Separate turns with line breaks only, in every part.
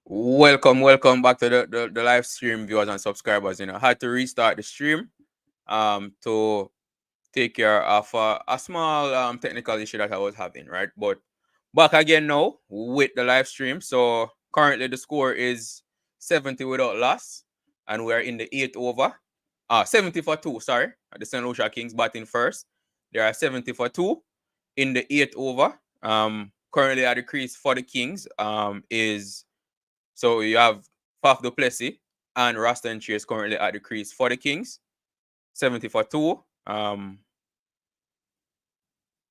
Welcome back to the live stream, viewers and subscribers. I had to restart the stream to take care of a small technical issue that I was having, right? But back again now with the live stream. So currently the score is 70 without loss, and we're in the 8th over. 70 for 2, sorry. The St. Lucia Kings batting first. They are 70 for 2 in the 8th over. Currently at the crease for the Kings is so you have Faf du Plessis and Rasta and Chase currently at the crease for the Kings, 70 for 2.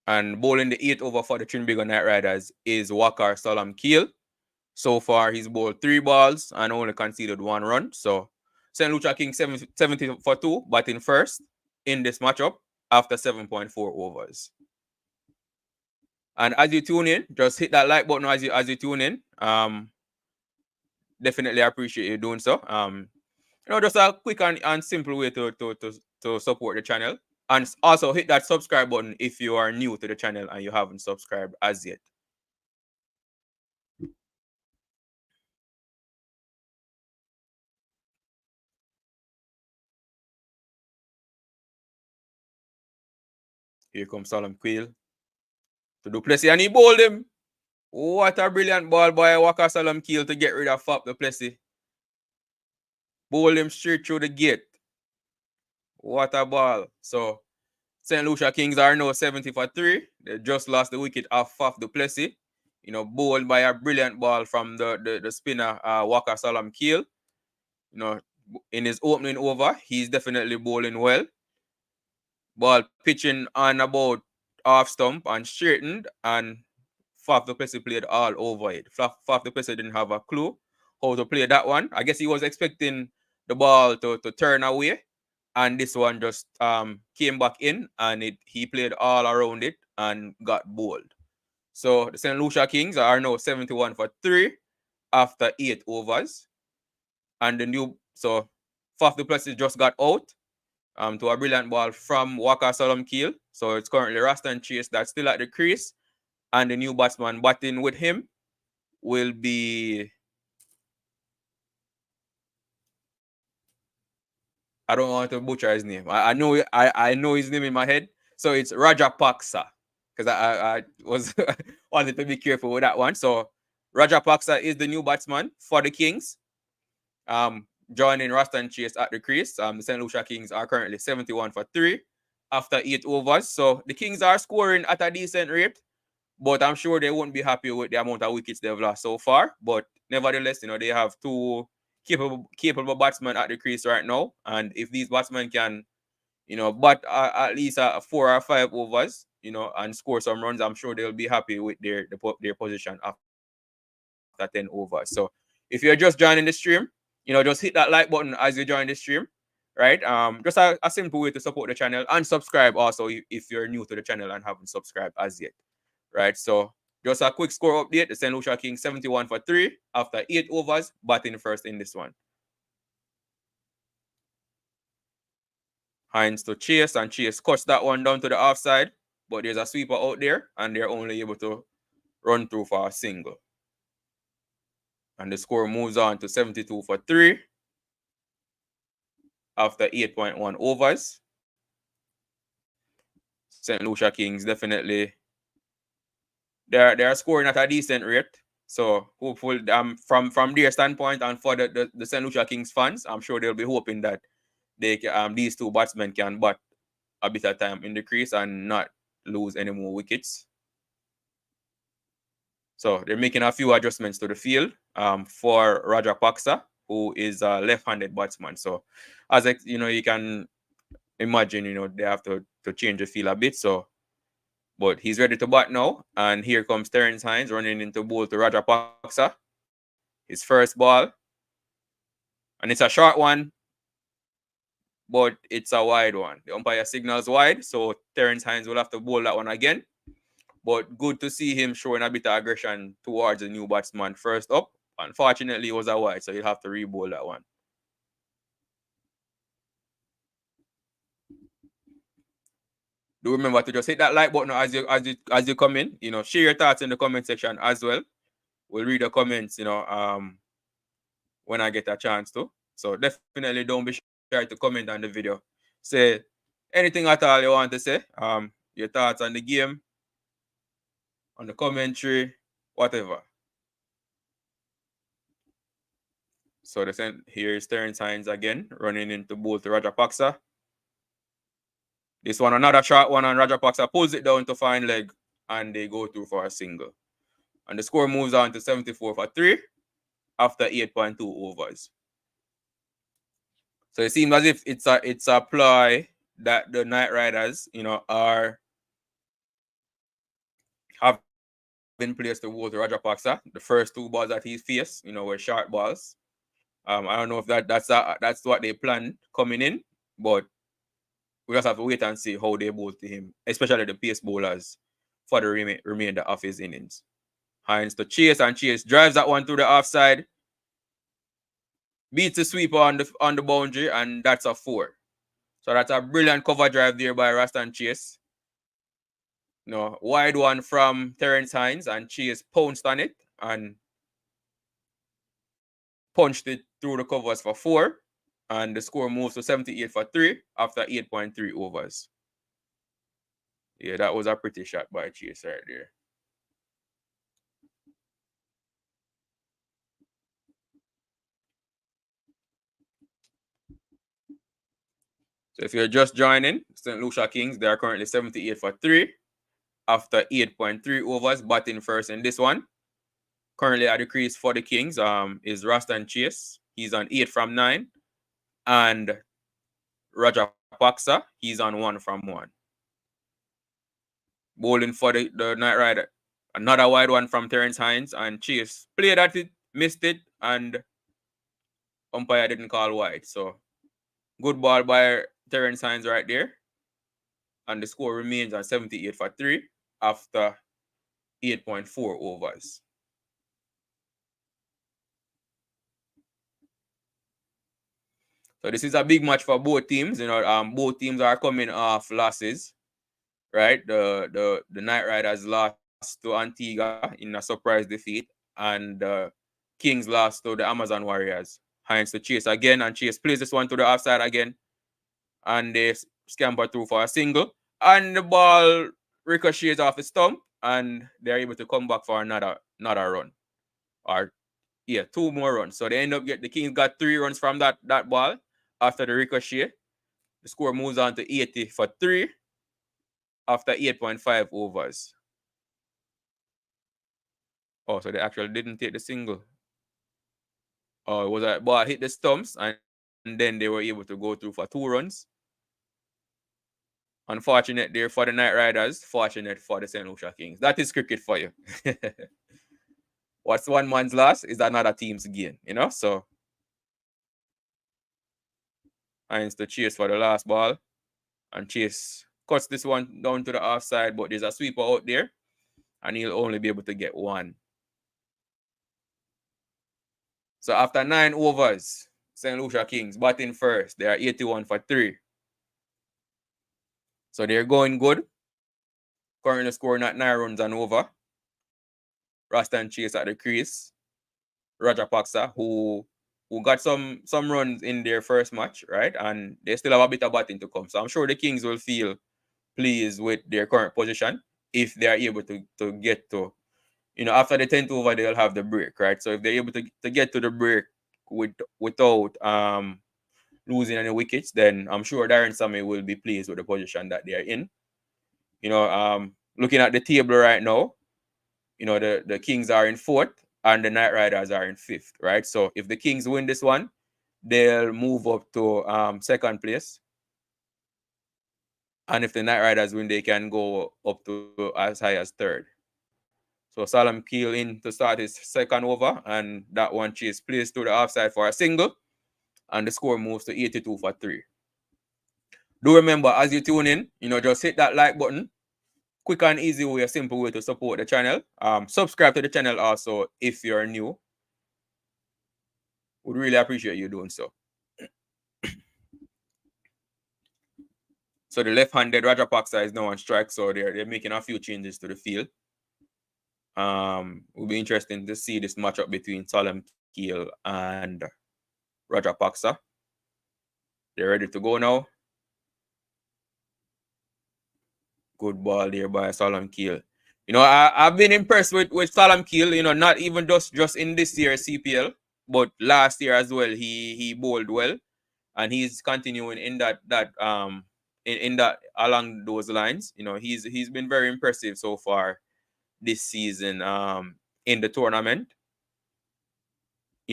And bowling the 8th over for the Trinbago Knightriders is Wakar Salam Keel. So far, he's bowled 3 balls and only conceded 1 run. So St. Lucia Kings 70 for 2, batting first in this matchup after 7.4 overs. And as you tune in, just hit that like button as you tune in. Definitely appreciate you doing so. Just a quick and simple way to support the channel. And also hit that subscribe button if you are new to the channel and you haven't subscribed as yet. Here comes Salam Quail to du Plessis, and he bowled him. What a brilliant ball by Waka Salam Keel to get rid of Faf du Plessis. Bowled him straight through the gate. What a ball. So St. Lucia Kings are now 70 for 3. They just lost the wicket off Faf du Plessis. Bowled by a brilliant ball from the spinner Waka Salam Keel. In his opening over, he's definitely bowling well. Ball pitching on about off stump and straightened, and Faf du Plessis played all over it. Faf du Plessis didn't have a clue how to play that one. I guess he was expecting the ball to turn away, and this one just came back in, and he played all around it and got bowled. So the St. Lucia Kings are now 71 for 3 after 8 overs. And so Faf du Plessis just got out to a brilliant ball from Waka Salam Keel. So it's currently Rasta and Chase that's still at the crease. And the new batsman batting with him will be, I don't want to butcher his name. I know his name in my head. So it's Rajapaksa. Because I was wanted to be careful with that one. So Rajapaksa is the new batsman for the Kings. Joining Rasta and Chase at the crease. The St. Lucia Kings are currently 71 for 3 after 8 overs. So the Kings are scoring at a decent rate, but I'm sure they won't be happy with the amount of wickets they've lost so far. But nevertheless, they have 2 capable batsmen at the crease right now. And if these batsmen can, bat at least 4 or 5 overs, and score some runs, I'm sure they'll be happy with their position after 10 overs. So if you're just joining the stream, just hit that like button as you join the stream, right? Just a simple way to support the channel, and subscribe also if you're new to the channel and haven't subscribed as yet, right? So just a quick score update. The St. Lucia Kings 71 for 3 after 8 overs, batting first in this one. Hines to Chase, and Chase cuts that one down to the offside, but there's a sweeper out there, and they're only able to run through for a single. And the score moves on to 72 for 3 after 8.1 overs. St. Lucia Kings definitely, they're scoring at a decent rate. So hopeful from their standpoint, and for the St. Lucia Kings fans, I'm sure they'll be hoping that these 2 batsmen can bat a bit of time in the crease and not lose any more wickets. So they're making a few adjustments to the field for Rajapaksa, who is a left-handed batsman. So as you can imagine, they have to change the field a bit. So, but he's ready to bat now. And here comes Terence Hines running into bowl to Rajapaksa. His first ball. And it's a short one, but it's a wide one. The umpire signals wide, so Terence Hines will have to bowl that one again. But good to see him showing a bit of aggression towards the new batsman first up. Unfortunately, it was a wide, so he'll have to re-bowl that one. Do remember to just hit that like button as you come in. Share your thoughts in the comment section as well. We'll read the comments, when I get a chance to. So definitely don't be shy to comment on the video. Say anything at all you want to say. Your thoughts on the game, on the commentary, whatever. So here is Terrence Hines again, running into both Rajapaksa. This one, another short one, and Rajapaksa pulls it down to fine leg, and they go through for a single. And the score moves on to 74 for 3 after 8.2 overs. So it seems as if it's a ploy that the Knightriders, are having placed towards Rajapaksa. The first 2 balls that he faced, were short balls. I don't know if that's what they planned coming in, but we just have to wait and see how they bowl to him, especially the pace bowlers, for the remainder of his innings. Hines to chase, and Chase drives that one to the offside, beats the sweeper on the boundary, and that's a 4. So that's a brilliant cover drive there by Rastan Chase. Wide one from Terrence Hines, and Chase pounced on it and punched it through the covers for 4. And the score moves to 78 for 3 after 8.3 overs. Yeah, that was a pretty shot by Chase right there. So if you're just joining, St. Lucia Kings, they are currently 78 for 3 after 8.3 overs, batting first in this one. Currently at the crease for the Kings is Rastan Chase. He's on 8 from 9. And Rajapaksa, he's on 1 from 1. Bowling for the Knightrider. Another wide one from Terrence Hines, and Chase played at it, missed it, and umpire didn't call wide. So good ball by Terrence Hines right there. And the score remains on 78 for 3 after 8.4 overs. So this is a big match for both teams. Both teams are coming off losses, right? The Knightriders lost to Antigua in a surprise defeat, and the Kings lost to the Amazon Warriors. Hines to Chase again, and Chase plays this one to the offside again, and they scamper through for a single, and the ball ricochets off the stump, and they're able to come back for another run, or 2 more runs. So they end up the Kings got 3 runs from that ball after the ricochet. The score moves on to 80 for 3 after 8.5 overs. Oh, so they actually didn't take the single. Oh, it was a ball hit the stumps, and then they were able to go through for 2 runs. Unfortunate there for the Knightriders, fortunate for the St. Lucia Kings. That is cricket for you. What's one man's loss is another team's gain, So Hines to Chase for the last ball, and Chase cuts this one down to the offside, but there's a sweeper out there, and he'll only be able to get 1. So after 9 overs, St. Lucia Kings batting first. They are 81 for 3. So they're going good. Currently scoring at 9 runs and over. Rastan Chase at the crease. Rajapaksa, who got some runs in their first match, right? And they still have a bit of batting to come. So I'm sure the Kings will feel pleased with their current position if they are able to get to, after the 10th over, they'll have the break, right? So if they're able to get to the break without losing any wickets, then I'm sure Darren Sammy will be pleased with the position that they are in. Looking at the table right now, the Kings are in 4th and the Knightriders are in 5th, right? So if the Kings win this one, they'll move up to 2nd place. And if the Knightriders win, they can go up to as high as 3rd. So Salam Keel in to start his 2nd over, and that one Chase plays to the offside for a single, and the score moves to 82 for 3. Do remember, as you tune in, just hit that like button. Quick and easy way, a simple way to support the channel. Subscribe to the channel also if you're new. Would really appreciate you doing so. So the left-handed Rajapaksa is now on strike, so they're making a few changes to the field. It will be interesting to see this matchup between Salam Keel and Rajapaksa. They're ready to go now. Good ball there by Salam Keel. I've been impressed with Salam Keel, not even just in this year's CPL, but last year as well. He bowled well, and he's continuing in that along those lines. He's been very impressive so far this season in the tournament.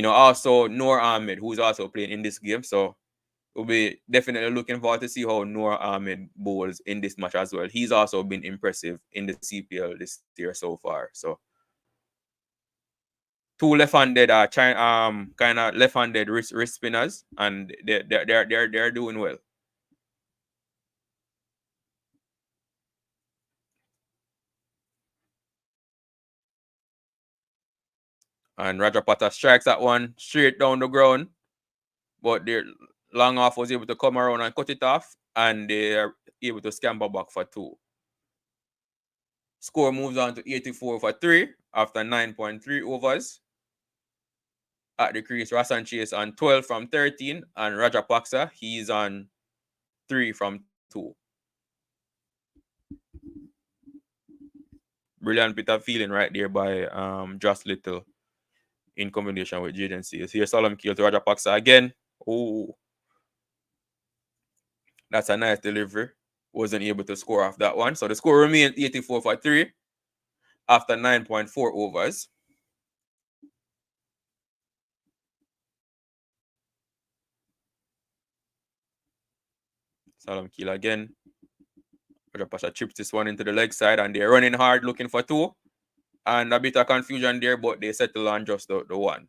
Also Noor Ahmed, who's also playing in this game. So we'll be definitely looking forward to see how Noor Ahmed bowls in this match as well. He's also been impressive in the CPL this year so far. So two left-handed kind of left-handed wrist spinners, and they're doing well. And Rajapata strikes that one straight down the ground, but their long off was able to come around and cut it off, and they are able to scamper back for 2. Score moves on to 84 for 3 after 9.3 overs. At the crease, Rasan Chase on 12 from 13, and Rajapaksa, he's on 3 from 2. Brilliant bit of feeling right there by Just Little in combination with Jaden Seals. Here's Salam Keel to Rajapaksa again. Oh, that's a nice delivery. Wasn't able to score off that one. So the score remained 84 for 3 after 9.4 overs. Salam Keel again. Rajapaksa chips this one into the leg side, and they're running hard looking for 2. And a bit of confusion there, but they settle on just the 1.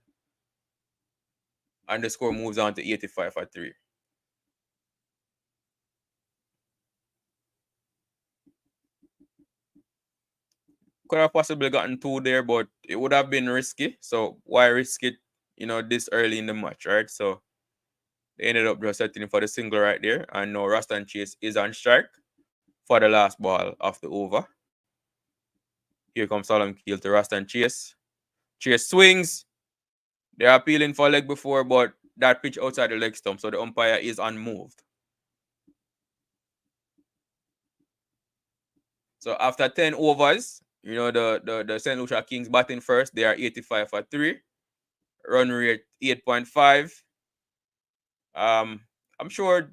And the score moves on to 85 for 3. Could have possibly gotten 2 there, but it would have been risky. So why risk it, this early in the match, right? So they ended up just settling for the single right there. And now Rastan Chase is on strike for the last ball of the over. Here comes Salam Keel to Rastan Chase. Chase swings. They're appealing for leg before, but that pitch outside the leg stump, so the umpire is unmoved. So after 10 overs, the St. Lucia Kings batting first. They are 85 for 3. Run rate 8.5. I'm sure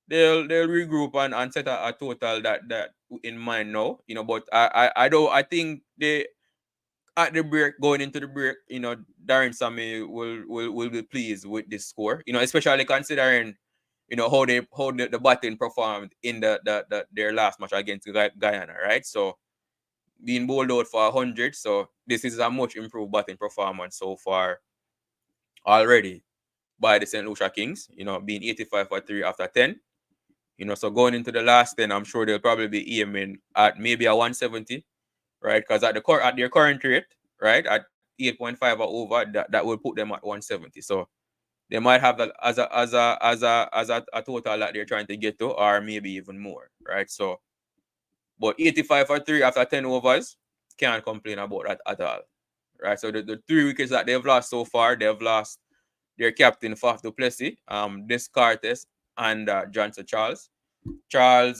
they'll regroup and set a total that in mind now. But I think they at the break, going into the break, Darren Sammy will be pleased with this score. Especially considering how the batting performed in their last match against Guyana, right? So being bowled out for 100, so this is a much improved batting performance so far already by the St. Lucia Kings. Being 85 for 3 after 10. So going into the last 10, I'm sure they'll probably be aiming at maybe a 170, right? Because at their current rate, right, at 8.5 or over, that will put them at 170. So they might have that as a total that they're trying to get to, or maybe even more, right? So, but 85 for 3 after 10 overs, can't complain about that at all, right? So the 3 wickets that they've lost so far, they've lost their captain Faf du Plessis, Descartes, and Johnson Charles. Charles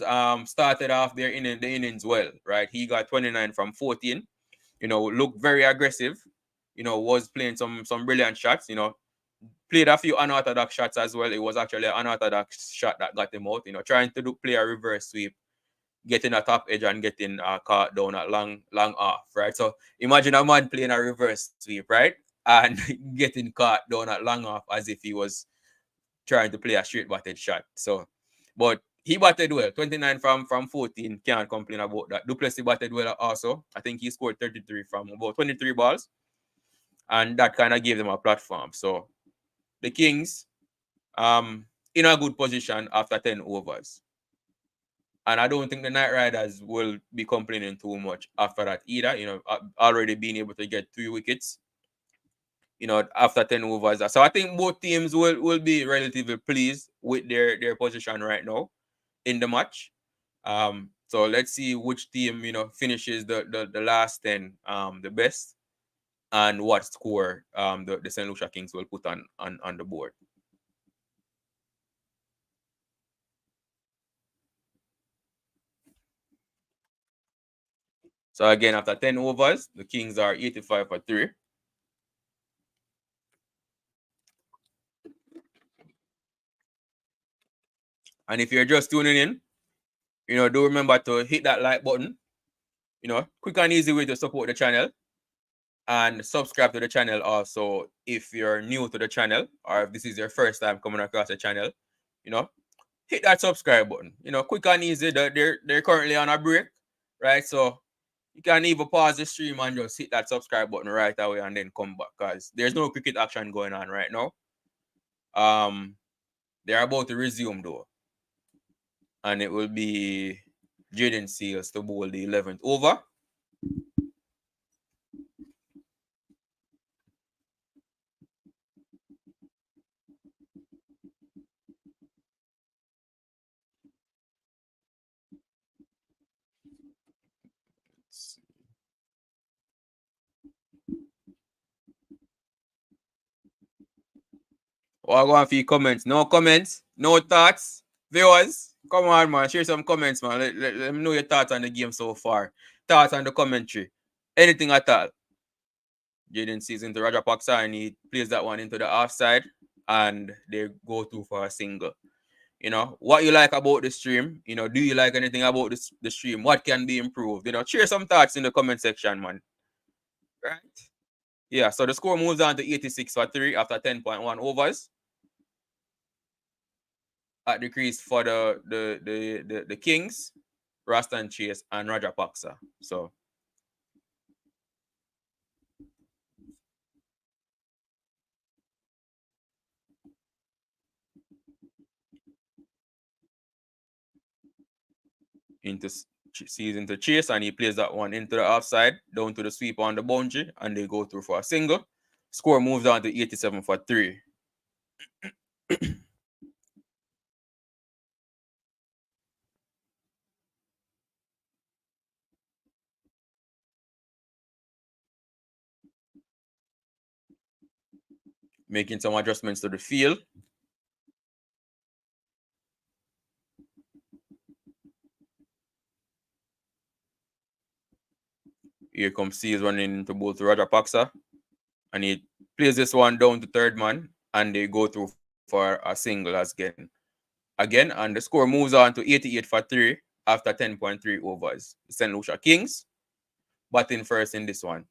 started off the innings well, right? He got 29 from 14. Looked very aggressive. Was playing some brilliant shots. Played a few unorthodox shots as well. It was actually an unorthodox shot that got him out. Trying to play a reverse sweep, getting a top edge and getting caught down at long off, right? So imagine a man playing a reverse sweep, right? And getting caught down at long off as if he was trying to play a straight batted shot. So, but he batted well. 29 from 14. Can't complain about that. Du Plessis batted well also. I think he scored 33 from about 23 balls. And that kind of gave them a platform. So the Kings in a good position after 10 overs. And I don't think the Knightriders will be complaining too much after that either. Already being able to get 3 wickets, after 10 overs. So I think both teams will be relatively pleased with their position right now in the match. So let's see which team, finishes the last 10 the best. and what score the St. Lucia Kings will put on the board. So again, after 10 overs, the Kings are 85 for 3. And if you're just tuning in, do remember to hit that like button. Quick and easy way to support the channel. And subscribe to the channel also if you're new to the channel or if this is your first time coming across the channel. Hit that subscribe button. Quick and easy. They're currently on a break, right? So you can even pause the stream and just hit that subscribe button right away and then come back because there's no cricket action going on right now. They're about to resume though. And it will be Jaden Seals to bowl the 11th over. What go on for your comments? No comments, no thoughts. Viewers, come on, man. Share some comments, man. Let me know your thoughts on the game so far. Thoughts on the commentary. Anything at all. Jaden sees into Roger Paksa and he plays that one into the offside and they go through for a single. What you like about the stream? Do you like anything about the stream? What can be improved? Share some thoughts in the comment section, man. Right? Yeah, so the score moves on to 86 for 3 after 10.1 overs. At the crease for the Kings, Rastan Chase and Raja Paksa. So sees into Chase and he plays that one into the offside, down to the sweep on the boundary, and they go through for a single. Score moves on to 87 for 3. Making some adjustments to the field. Here comes Seals running into both Raja Paksa. And he plays this one down to third man. And they go through for a single again. And the score moves on to 88 for 3 after 10.3 overs. The St. Lucia Kings batting first in this one.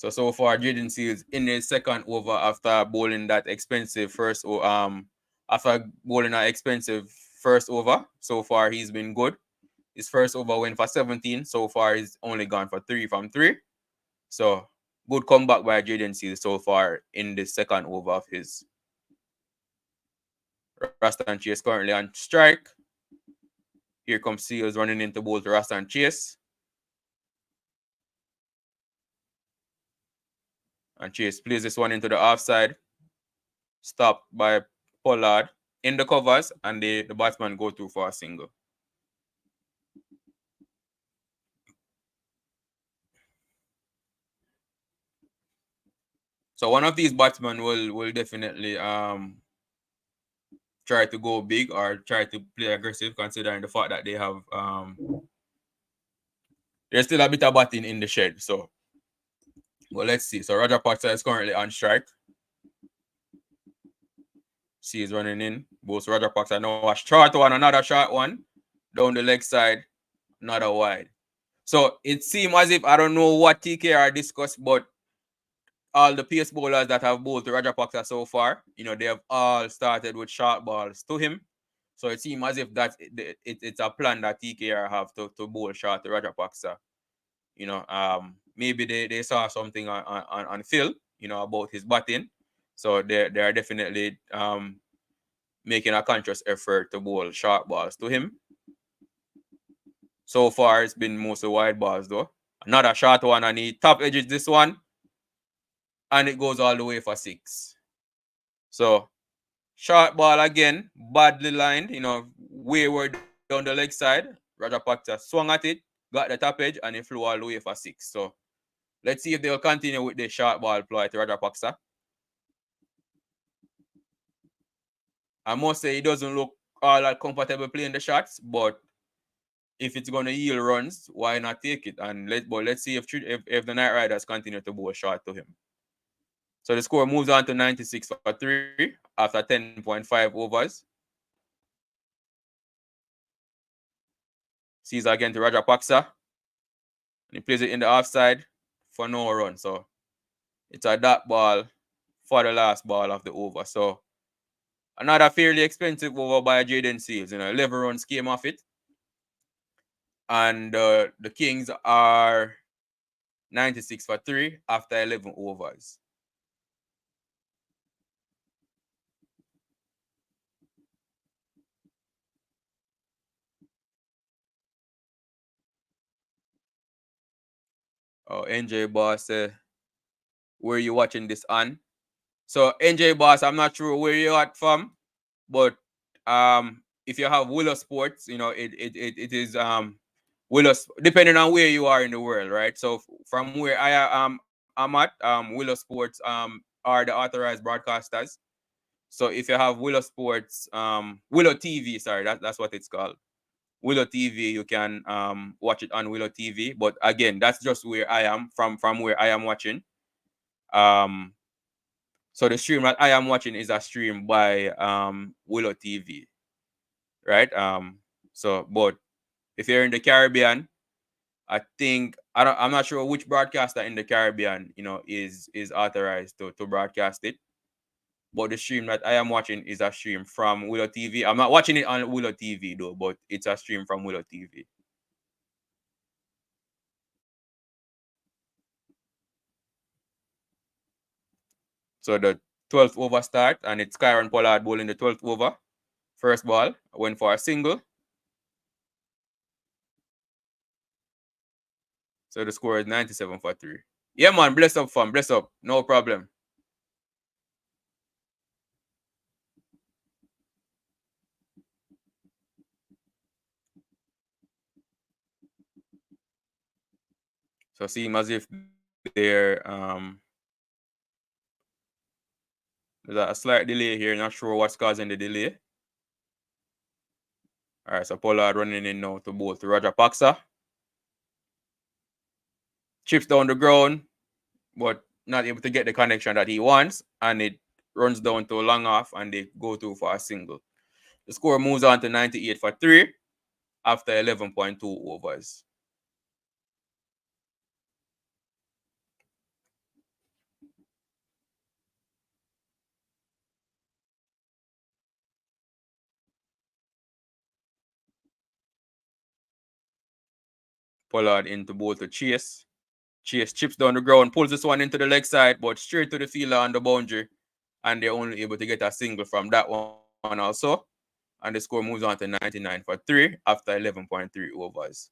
So far, Jaden Seals in his second over after bowling that expensive first over. So far, he's been good. His first over went for 17. So far, he's only gone for 3 from 3. So good comeback by Jaden Seals so far in the second over of his. Rastan Chase currently on strike. Here comes Seals running into both Rastan Chase. And Chase plays this one into the offside. Stopped by Pollard in the covers, and the batsman go through for a single. So one of these batsmen will definitely try to go big or try to play aggressive, considering the fact that they have there's still a bit of batting in the shed. So, well, let's see. So Raja Paksa is currently on strike. She is running in. Both Raja Paksa now a short one, another short one down the leg side, another wide. So it seems as if I don't know what TKR discussed, but all the pace bowlers that have bowled to Raja Paksa so far, they have all started with short balls to him. So it seems as if it's a plan that TKR have to bowl short to Raja Paksa. Maybe they saw something on Phil, about his batting. So they are definitely making a conscious effort to bowl short balls to him. So far, it's been mostly wide balls though. Another short one, and he top edges this one. and it goes all the way for 6. So short ball again, badly lined, wayward down the leg side. Rajapaksa swung at it, got the top edge, and it flew all the way for 6. So let's see if they'll continue with the short ball ploy to Rajapaksa. I must say, it doesn't look all that comfortable playing the shots, but if it's going to yield runs, why not take it? And let's see if the Knightriders continue to bowl short to him. So the score moves on to 96 for 3 after 10.5 overs. Sees again to Rajapaksa. And he plays it in the offside for no run. So it's a dot ball for the last ball of the over. So another fairly expensive over by Jaden Seals. 11 runs came off it. And the Kings are 96 for 3 after 11 overs. Oh, NJ Boss, where are you watching this on? So NJ Boss, I'm not sure where you're at from, but if you have Willow Sports, it is Willow, depending on where you are in the world, right? So from where I'm at, Willow Sports are the authorized broadcasters. So if you have Willow Sports, Willow TV, sorry, that's what it's called. Willow TV, you can watch it on Willow TV. But again, that's just where I am from where I am watching. So the stream that I am watching is a stream by Willow TV, right? But if you're in the Caribbean, I think I'm not sure which broadcaster in the Caribbean, is authorized to broadcast it. But the stream that I am watching is a stream from Willow TV. I'm not watching it on Willow TV though, but it's a stream from Willow TV. So the 12th over start, and it's Kyron Pollard bowling the 12th over. First ball, went for a single. So the score is 97 for 3. Yeah, man, bless up, fam. Bless up. No problem. So seem as if there's a slight delay here. Not sure what's causing the delay. All right, so Pollard running in now to bowl to Rajapaksa. Chips down the ground, but not able to get the connection that he wants, and it runs down to a long off, and they go through for a single. The score moves on to 98 for 3 after 11.2 overs. Pollard into bowl to Chase. Chase chips down the ground, pulls this one into the leg side, but straight to the fielder on the boundary. And they're only able to get a single from that one also. And the score moves on to 99 for 3 after 11.3 overs.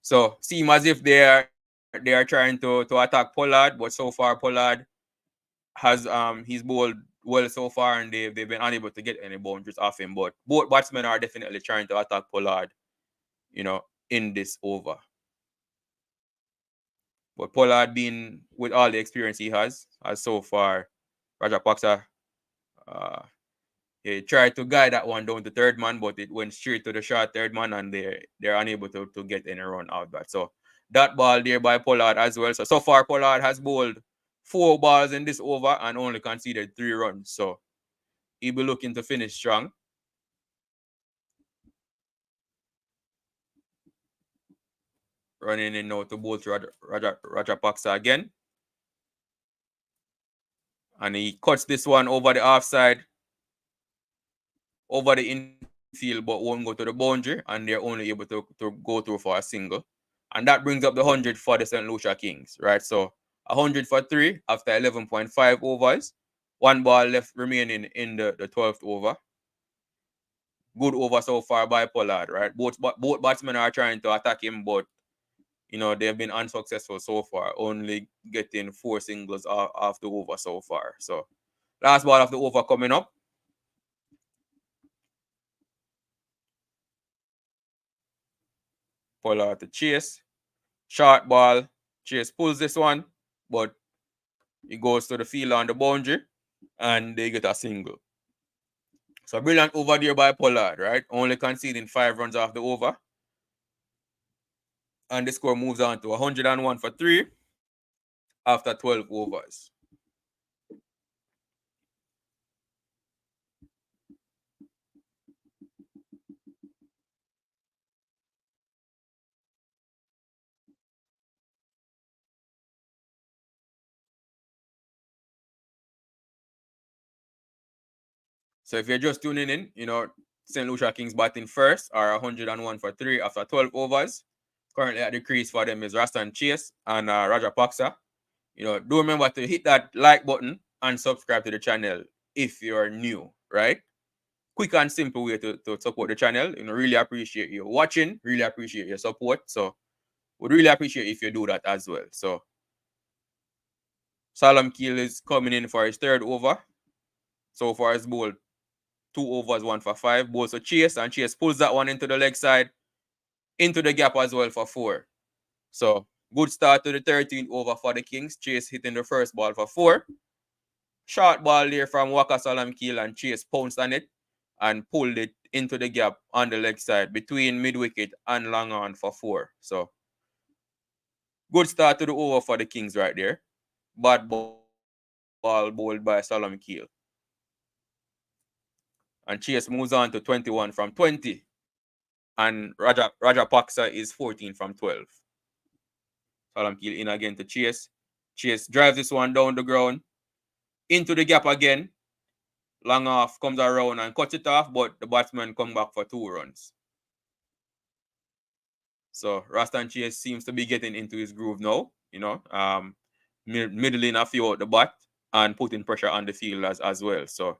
So seem as if they are trying to attack Pollard, but so far Pollard has he's bowled well so far, and they've been unable to get any boundaries off him. But both batsmen are definitely trying to attack Pollard, in this over. But Pollard, being with all the experience he has so far, Rajapaksa, he tried to guide that one down to third man, but it went straight to the short third man, and they're unable to get any run out that. So that ball there by Pollard as well. So far Pollard has bowled 4 balls in this over and only conceded 3 runs. So he'll be looking to finish strong. Running in now to bowl to Rajapaksa again. And he cuts this one over the offside, over the infield, but won't go to the boundary, and they're only able to go through for a single. And that brings up the 100 for the St. Lucia Kings, right? So 100 for 3 after 11.5 overs. 1 ball left remaining in the 12th over. Good over so far by Pollard, right? Both batsmen are trying to attack him, but you know, they've been unsuccessful so far, only getting 4 singles off the over so far. So last ball of the over coming up. Pollard to chase. Short ball. Chase pulls this one, but it goes to the field on the boundary, and they get a single. So brilliant over there by Pollard, right? Only conceding 5 runs off the over. And the score moves on to 101 for 3 after 12 overs. So if you're just tuning in, you know, St. Lucia Kings batting first are 101 for 3 after 12 overs. Currently at the crease for them is Rastan Chase and Raja Paksa. You know, do remember to hit that like button and subscribe to the channel if you're new, right? Quick and simple way to support the channel. You know, really appreciate you watching, really appreciate your support. So would really appreciate if you do that as well. So Salam Keel is coming in for his 3rd over. So far it's bowled 2 overs, 1 for 5. Bowls to Chase, and Chase pulls that one into the leg side, into the gap as well for 4. So good start to the 13th over for the Kings. Chase hitting the first ball for 4. Short ball there from Waka Salam Keel, and Chase pounced on it and pulled it into the gap on the leg side between mid wicket and long on for 4. So good start to the over for the Kings right there. Bad ball bowled by Salam Keel. And Chase moves on to 21 from 20. And Raja Paksa is 14 from 12. Salam Keel in again to Chase. Chase drives this one down the ground. Into the gap again. Long off comes around and cuts it off, but the batsman come back for 2 runs. So Rastan Chase seems to be getting into his groove now, you know, middling a few out the bat and putting pressure on the field as well. So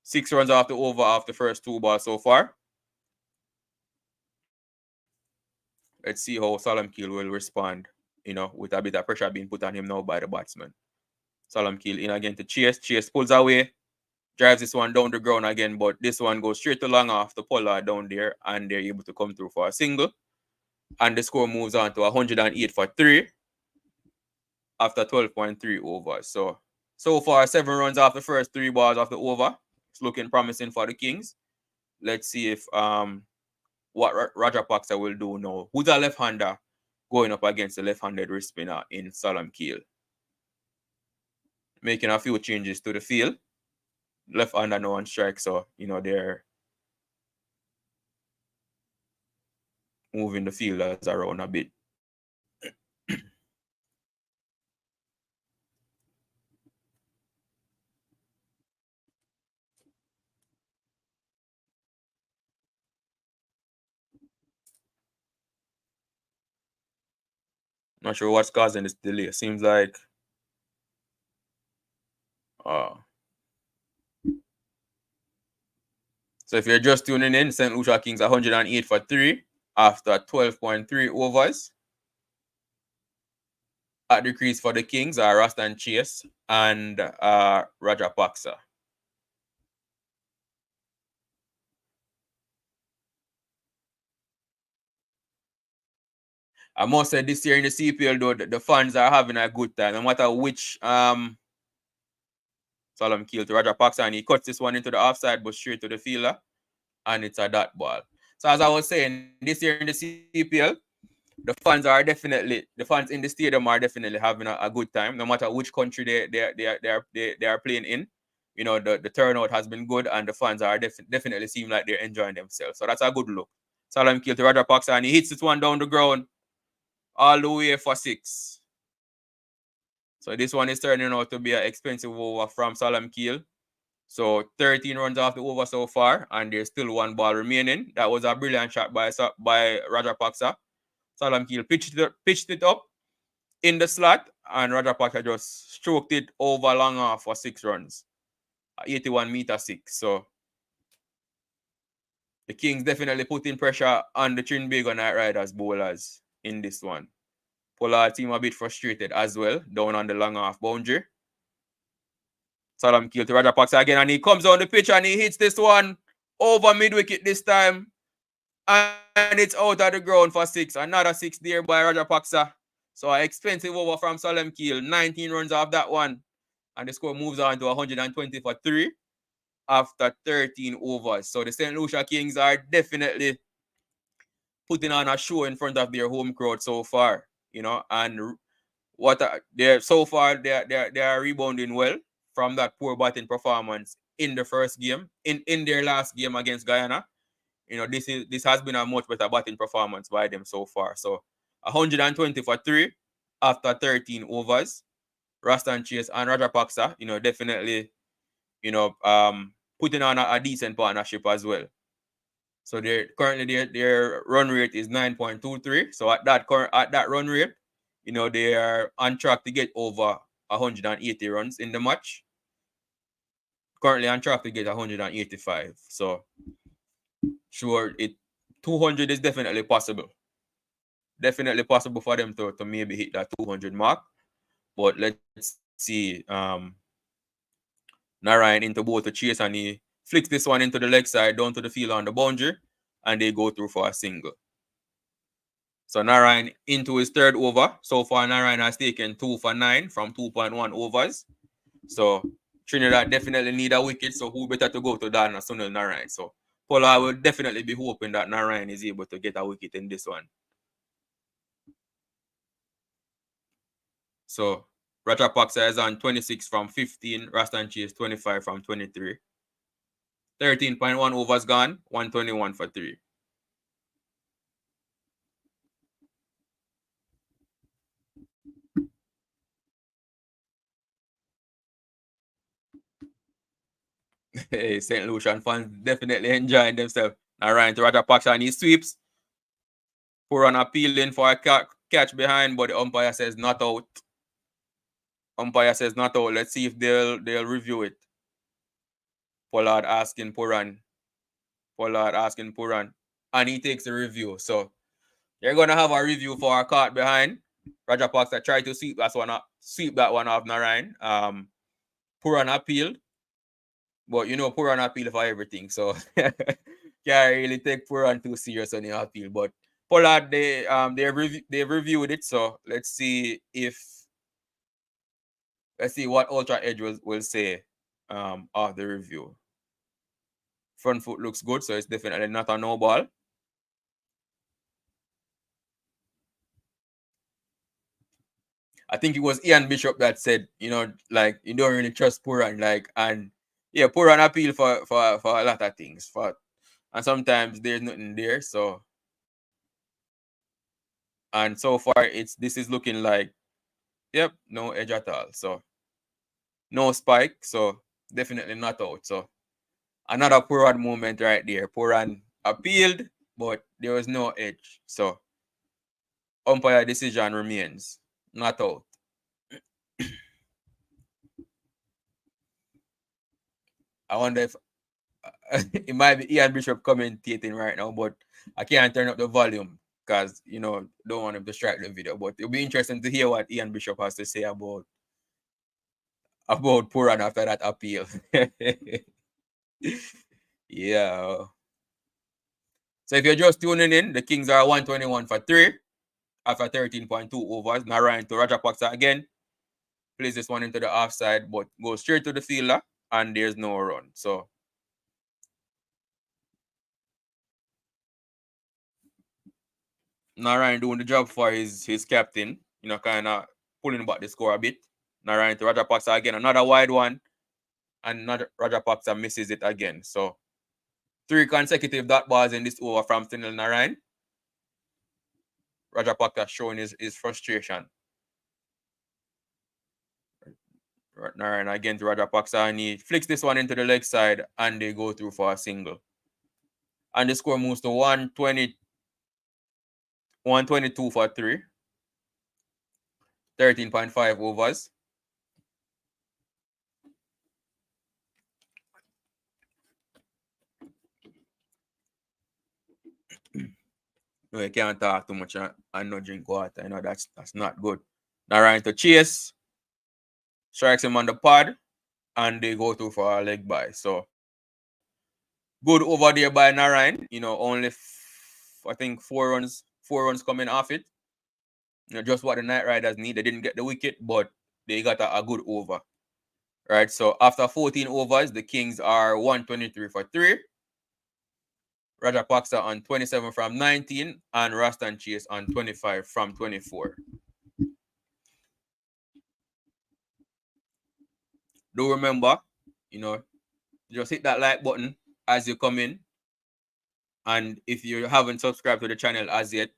6 runs off the over after the first 2 balls so far. Let's see how Salam Keel will respond, you know, with a bit of pressure being put on him now by the batsman. Salam Keel in again to Chase. Chase pulls away, drives this one down the ground again, but this one goes straight to long off the Pollard down there, and they're able to come through for a single. And the score moves on to 108 for 3 after 12.3 overs. So far, 7 runs off the first 3 balls of the over. It's looking promising for the Kings. Let's see if what Raja Paksa will do now. Who's a left-hander going up against the left-handed wrist spinner in Salam Keel? Making a few changes to the field. Left-hander now on strike, so you know they're moving the fielders around a bit. Not sure what's causing this delay. Seems like so if you're just tuning in, St. Lucia Kings 108 for 3 after 12.3 overs. At the crease for the Kings are Rastan Chase and Raja Paksa. I must say this year in the CPL though, the fans are having a good time. No matter which Salam Keel to Raja Paksa, and he cuts this one into the offside but straight to the fielder, and it's a dot ball. So as I was saying, this year in the CPL, the fans in the stadium are definitely having a good time, no matter which country they are playing in. You know, the turnout has been good, and the fans are definitely seem like they're enjoying themselves. So that's a good look. Salam Keel to Raja Paksa, and he hits this one down the ground all the way for 6. So this one is turning out to be an expensive over from Salam Keel. So 13 runs off the over so far, and there's still 1 ball remaining. That was a brilliant shot by Raja Paksa. Salam Keel pitched it up in the slot, and Raja Paksa just stroked it over long off for 6 runs. 81 meter 6. So The Kings definitely putting pressure on the Trinbago Knightriders bowlers in this one. Pollard team a bit frustrated as well, down on the long half boundary. Salam Keel to Rajapaksa again, and he comes on the pitch and he hits this one over mid-wicket this time. And it's out of the ground for 6. Another 6 there by Rajapaksa. So an expensive over from Salam Keel. 19 runs off that one. And the score moves on to 120 for 3 after 13 overs. So the St. Lucia Kings are definitely putting on a show in front of their home crowd so far. You know, and what they're so far they are rebounding well from that poor batting performance in the first game, in their last game against Guyana. You know, this has been a much better batting performance by them so far. So 120 for 3 after 13 overs. Rastan Chase and Rajapaksa, you know, definitely, you know, putting on a decent partnership as well. So they're currently their run rate is 9.23. So at that run rate, you know, they are on track to get over 180 runs in the match. Currently on track to get 185. So sure, 200 is definitely possible. Definitely possible for them to maybe hit that 200 mark. But let's see. Narayan into both to chase, and he flicks this one into the leg side down to the field on the boundary, and they go through for a single. So Narayan into his third over. So far, Narayan has taken 2 for 9 from 2.1 overs. So Trinidad definitely need a wicket. So who better to go to than Sunil Narayan? So Pollard will definitely be hoping that Narayan is able to get a wicket in this one. So Rajapaksa is on 26 from 15. Rastan Chase 25 from 23. 13.1 overs gone. 121 for 3. Hey, St. Lucian fans definitely enjoying themselves. Narayan to Rajapaksa and he sweeps. Puran appealing for a catch behind, but the umpire says not out. Umpire says not out. Let's see if they'll review it. Pollard asking Puran. And he takes the review. So they're gonna have a review for a caught behind. Rajapaksa tried to sweep that one off Narayan. Puran appealed. But you know, Puran appeal for everything. So can't really take Puran too serious on the appeal. But Pollard, they've reviewed it. So let's see what Ultra Edge will say of the review. Front foot looks good, so it's definitely not a no ball. I think it was Ian Bishop that said, you know, like you don't really trust Puran, like, and yeah, Puran appeal for a lot of things. And sometimes there's nothing there. So and so far this is looking like, yep, no edge at all. So no spike. So definitely not out. So another Puran moment right there. Puran appealed, but there was no edge. So umpire decision remains not out. I wonder if it might be Ian Bishop commentating right now, but I can't turn up the volume because, you know, don't want him to distract the video. But it'll be interesting to hear what Ian Bishop has to say about Puran after that appeal. Yeah. So if you're just tuning in, the Kings are 121 for 3 after 13.2 overs. Narayan to Rajapaksa again. Plays this one into the offside, but goes straight to the fielder, and there's no run. So Narayan doing the job for his captain, you know, kind of pulling back the score a bit. Narayan to Rajapaksa again, another wide one, and Rajapaksa misses it again. So 3 consecutive dot balls in this over from Sunil Narayan. Rajapaksa showing his frustration. Narayan again to Rajapaksa, and he flicks this one into the leg side, and they go through for a single. And the score moves to 122 for 3. 13.5 overs. No, you can't talk too much and not drink water. You know, that's not good. Narayan to chase, strikes him on the pad, and they go through for a leg by. So good over there by Narayan. You know, only I think 4 runs coming off it. You know, just what the Knightriders need. They didn't get the wicket, but they got a good over. Right. So after 14 overs, the Kings are 123 for 3. Rajapaksa on 27 from 19, and Rastan Chase on 25 from 24. Do remember, you know, just hit that like button as you come in. And if you haven't subscribed to the channel as yet,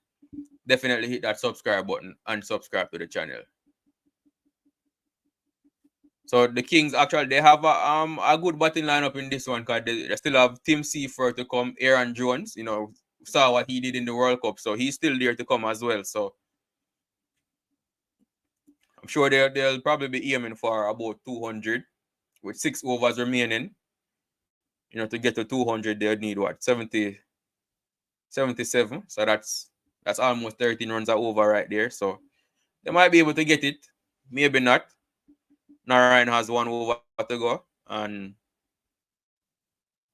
definitely hit that subscribe button and subscribe to the channel. So the Kings actually they have a good batting lineup in this one because they still have Tim Seafer to come, Aaron Jones, you know, saw what he did in the World Cup, so he's still there to come as well. So I'm sure they'll probably be aiming for about 200 with 6 overs remaining. You know, to get to 200, they'll need what 77. So that's almost 13 runs over right there. So they might be able to get it, maybe not. Narayan has 1 over to go, and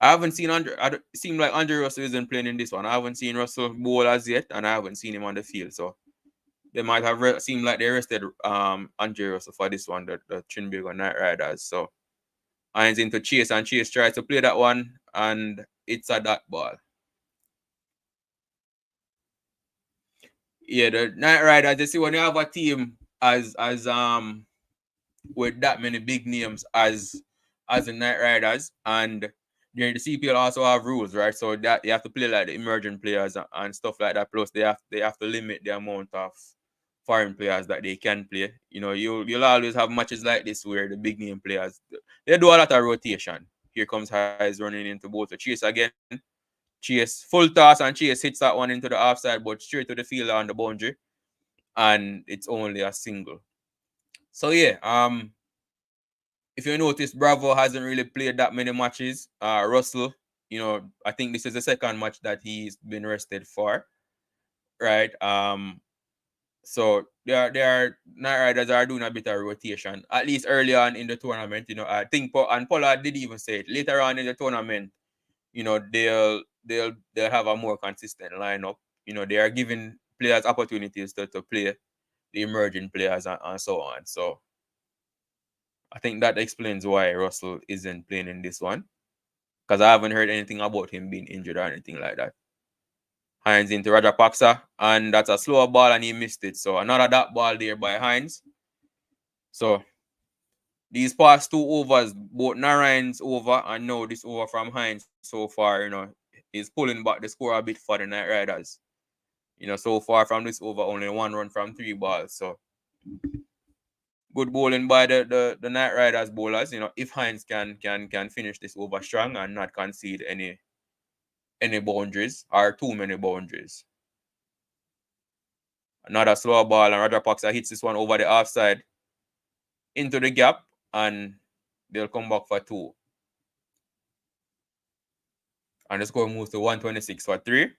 I haven't seen it seems like Andre Russell isn't playing in this one. I haven't seen Russell bowl as yet, and I haven't seen him on the field. So they might have seemed like they rested Andre Russell for this one, the Trinbago Knightriders. So irons into Chase, and Chase tries to play that one, and it's a dot ball. Yeah, the Knightriders, you see, when you have a team as with that many big names as the Knightriders, and the CPL also have rules, right? So that you have to play like the emerging players and stuff like that. Plus, they have to limit the amount of foreign players that they can play. You know, you'll always have matches like this where the big name players they do a lot of rotation. Here comes Hayes running into both the Chase again. Chase full toss, and Chase hits that one into the offside, but straight to the fielder on the boundary, and it's only a single. So yeah, if you notice, Bravo hasn't really played that many matches. Russell, you know, I think this is the second match that he's been rested for, right? So there are Knightriders are doing a bit of rotation, at least early on in the tournament. You know, I think and Pollard did even say it later on in the tournament. You know, they'll have a more consistent lineup. You know, they are giving players opportunities to play the emerging players and so on. So I think that explains why Russell isn't playing in this one, because I haven't heard anything about him being injured or anything like that. Hines into Rajapaksa, and that's a slower ball, and he missed it. So another dot ball there by Hines. So these past 2 overs, both Narayan's over and now this over from Hines so far, you know, is pulling back the score a bit for the Knightriders. You know, so far from this over, only 1 run from 3 balls. So good bowling by the Knightriders bowlers. You know, if Hines can finish this over strong and not concede any boundaries or too many boundaries. Another slow ball, and Rajapaksa hits this one over the offside into the gap, and they'll come back for 2. And the score moves to 126 for 3.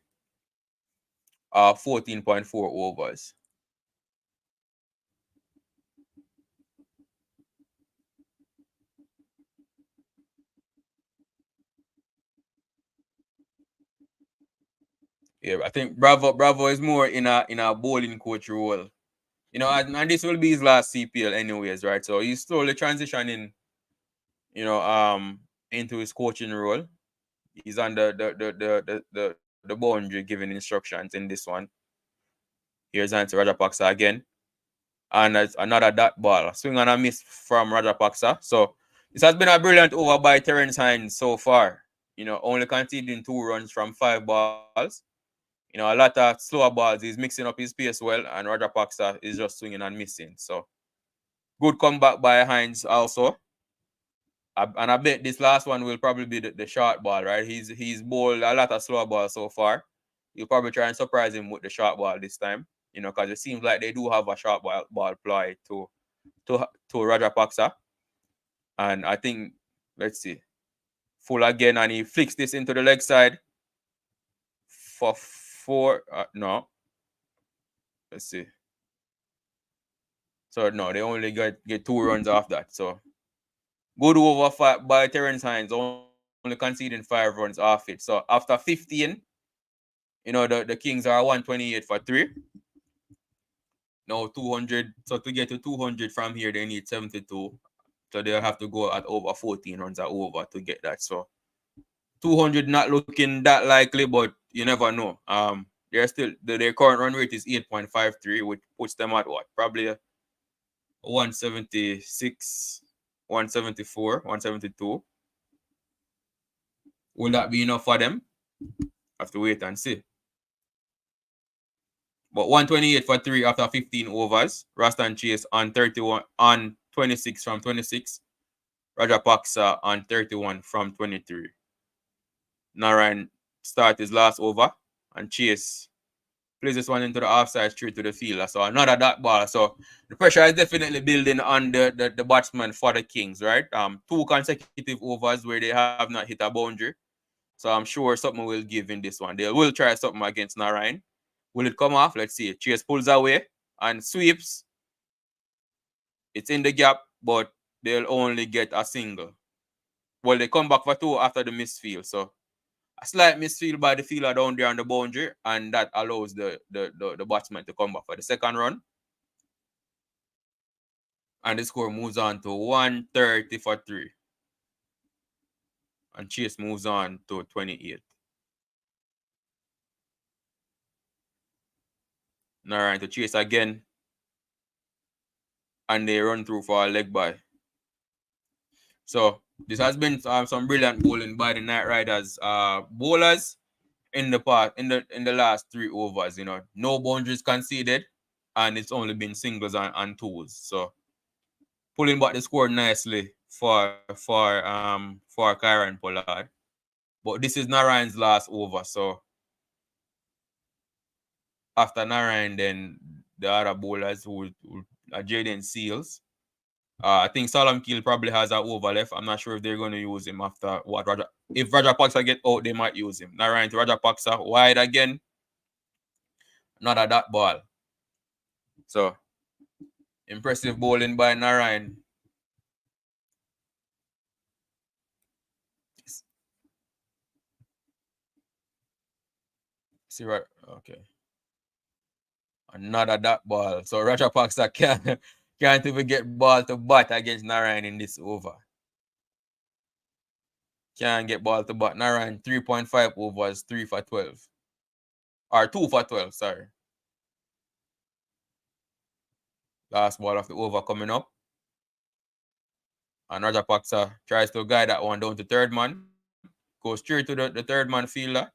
14.4 overs. Yeah, I think Bravo is more in a bowling coach role. You know, and this will be his last CPL anyways, right? So he's slowly transitioning, you know, into his coaching role. He's on the boundary giving instructions in this one. Here's Anti Rajapaksa again. And it's another dot ball. Swing and a miss from Rajapaksa. So this has been a brilliant over by Terence Hines so far. You know, only conceding 2 runs from 5 balls. You know, a lot of slower balls. He's mixing up his pace well, and Rajapaksa is just swinging and missing. So good comeback by Hines also. And I bet this last one will probably be the short ball, right? He's bowled a lot of slower balls so far. You'll probably try and surprise him with the short ball this time, you know, because it seems like they do have a short ball ploy to Rajapaksa. And I think, let's see, full again, and he flicks this into the leg side for 4. No. Let's see. So no, they only get 2 runs off that. So good over by Terrence Hines, only conceding 5 runs off it. So after 15, the Kings are 128 for 3. Now 200. So to get to 200 from here, they need 72. So they'll have to go at over 14 runs at over to get that. So 200 not looking that likely, but you never know. They're still their current run rate is 8.53, which puts them at what? Probably 176, 174, 172. Will that be enough for them? Have to wait and see. But 128 for 3 after 15 overs. Rastan Chase on 31 on 26 from 26. Rajapaksa on 31 from 23. Narayan start his last over and Chase plays this one into the offside straight to the fielder. So another dot ball. So the pressure is definitely building on the batsman for the Kings, right? 2 consecutive overs where they have not hit a boundary. So I'm sure something will give in this one. They will try something against Narayan. Will it come off? Let's see. Chase pulls away and sweeps. It's in the gap, but they'll only get a single. Well, they come back for 2 after the misfield. So a slight misfield by the fielder down there on the boundary, and that allows the batsman to come back for the second run. And the score moves on to 130 for 3. And Chase moves on to 28. Narayan to Chase again. And they run through for a leg by. So this has been some brilliant bowling by the Knightriders bowlers in the last 3 overs. No boundaries conceded, and it's only been singles and twos. So pulling back the score nicely for Kyran Pollard. But this is Narayan's last over. So after Narayan, then the other bowlers who are Jaden Seals. I think Salam Keel probably has an over left. I'm not sure if they're going to use him after what if Rajapaksa get out, they might use him. Narayan to Rajapaksa, wide again. Another dot ball. So impressive bowling by Narayan. See right, okay. Another dot ball. So Rajapaksa can't even get ball to bat against Narayan in this over. Can't get ball to bat. Narayan 3.5 overs, 3 for 12. Or 2 for 12, sorry. Last ball of the over coming up. And Rajapaksa tries to guide that one down to third man. Goes straight to the third man fielder.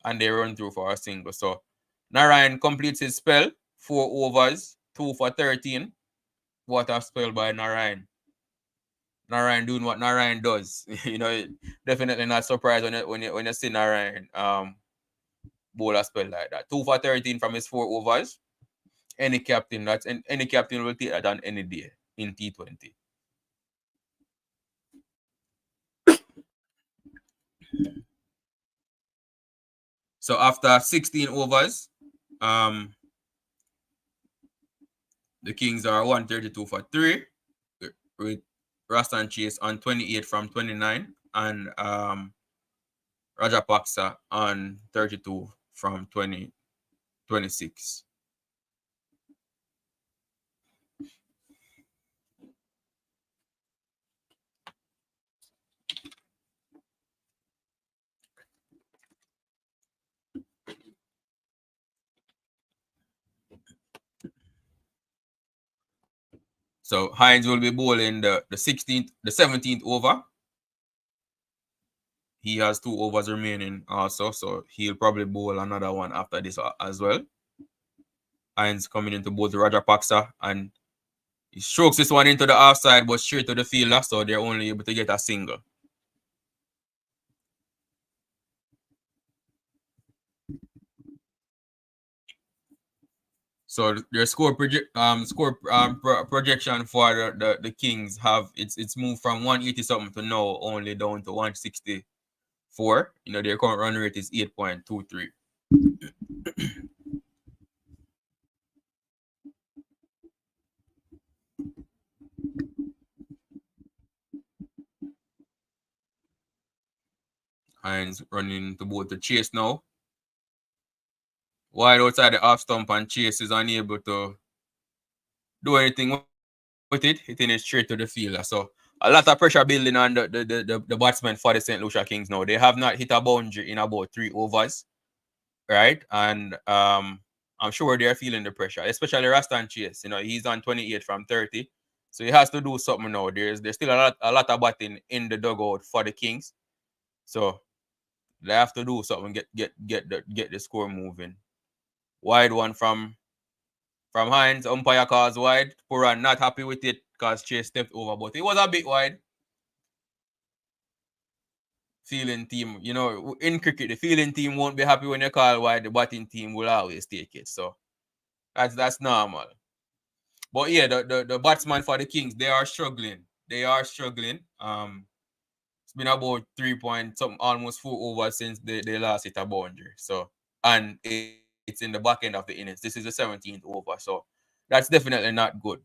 And they run through for a single. So Narayan completes his spell. 4 overs, 2 for 13. What a spell by Narayan. Narayan doing what Narayan does. Definitely not surprised when you see Narayan bowl a spell like that. 2 for 13 from his 4 overs. Any captain will take that on any day in T20. So after 16 overs, the Kings are 132 for 3 with Rastan Chase on 28 from 29 and Rajapaksa on 32 from 26. So Hines will be bowling the 17th over. He has 2 overs remaining also, so he'll probably bowl another one after this as well. Hines coming into both the Rajapaksa, and he strokes this one into the offside, but straight to the fielder, so they're only able to get a single. So their score projection for the Kings it's moved from 180 something to now only down to 164. Their current run rate is 8.23. Hines running to both the chase now. Wide outside the off stump, and Chase is unable to do anything with it, hitting it straight to the fielder. So a lot of pressure building on the batsmen for the St. Lucia Kings now. They have not hit a boundary in about 3 overs, right? And I'm sure they're feeling the pressure, especially Rastan Chase. You know, he's on 28 from 30. So he has to do something now. There's still a lot of batting in the dugout for the Kings. So they have to do something, get the score moving. Wide one from Hines. Umpire calls wide. Puran not happy with it because Chase stepped over, but it was a bit wide. Fielding team, you know, in cricket, the fielding team won't be happy when you call wide. The batting team will always take it. So that's normal. But yeah, the batsman for the Kings, they are struggling. They are struggling. It's been about 3 point something, almost 4 overs since they last hit a boundary. So, and it's in the back end of the innings. This is the 17th over. So that's definitely not good.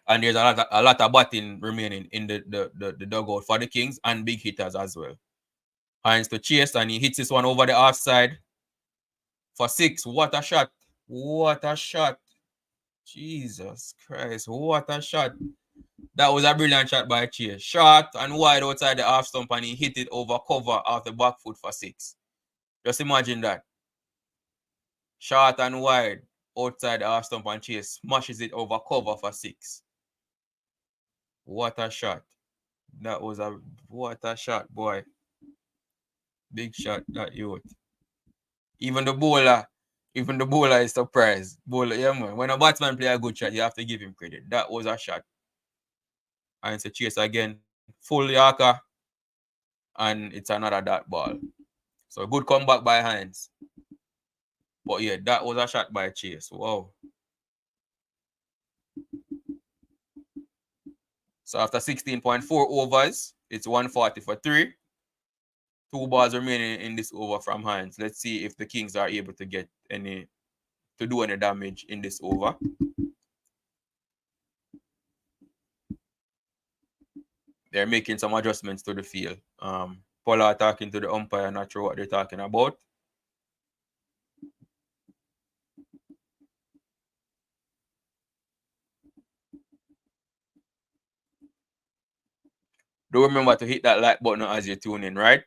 And there's a lot of batting remaining in the dugout for the Kings and big hitters as well. Hines to Chase, and he hits this one over the offside for 6. What a shot. What a shot. Jesus Christ. What a shot. That was a brilliant shot by Chase. Short and wide outside the half stump, and he hit it over cover off the back foot for 6. Just imagine that. Short and wide outside the half stump, and Chase smashes it over cover for 6. What a shot. That was what a shot, boy. Big shot, that youth. Even the bowler is surprised. Bowler, yeah, man. When a batsman play a good shot, you have to give him credit. That was a shot. And it's a chase again. Full Yorker. And it's another dot ball. So good comeback by Hines. But yeah, that was a shot by Chase. Wow. So after 16.4 overs, it's 140 for 3. 2 balls remaining in this over from Hines. Let's see if the Kings are able to do any damage in this over. They're making some adjustments to the field. Pollard talking to the umpire, not sure what they're talking about. Do remember to hit that like button as you tune in, right?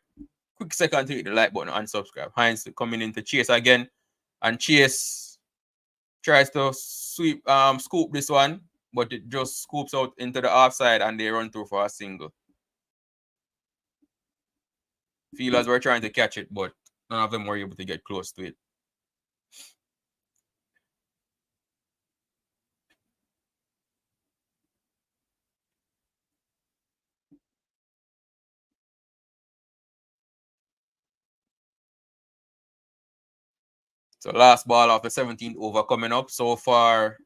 Quick second to hit the like button and subscribe. Hines coming in to Chase again. And Chase tries to scoop this one, but it just scoops out into the offside and they run through for a single. Fielders were trying to catch it, but none of them were able to get close to it. So last ball of the 17th over coming up. So far,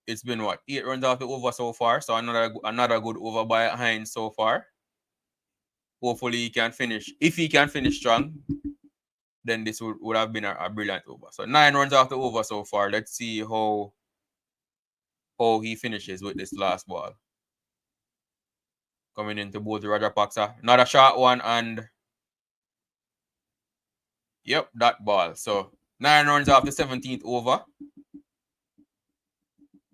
it's been what? 8 runs off the over so far. So another good over by Hines so far. Hopefully he can finish. If he can finish strong, then this would have been a brilliant over. So 9 runs off the over so far. Let's see how he finishes with this last ball. Coming into both Rajapaksa. Another short one, and yep, that ball. So 9 runs off the 17th over.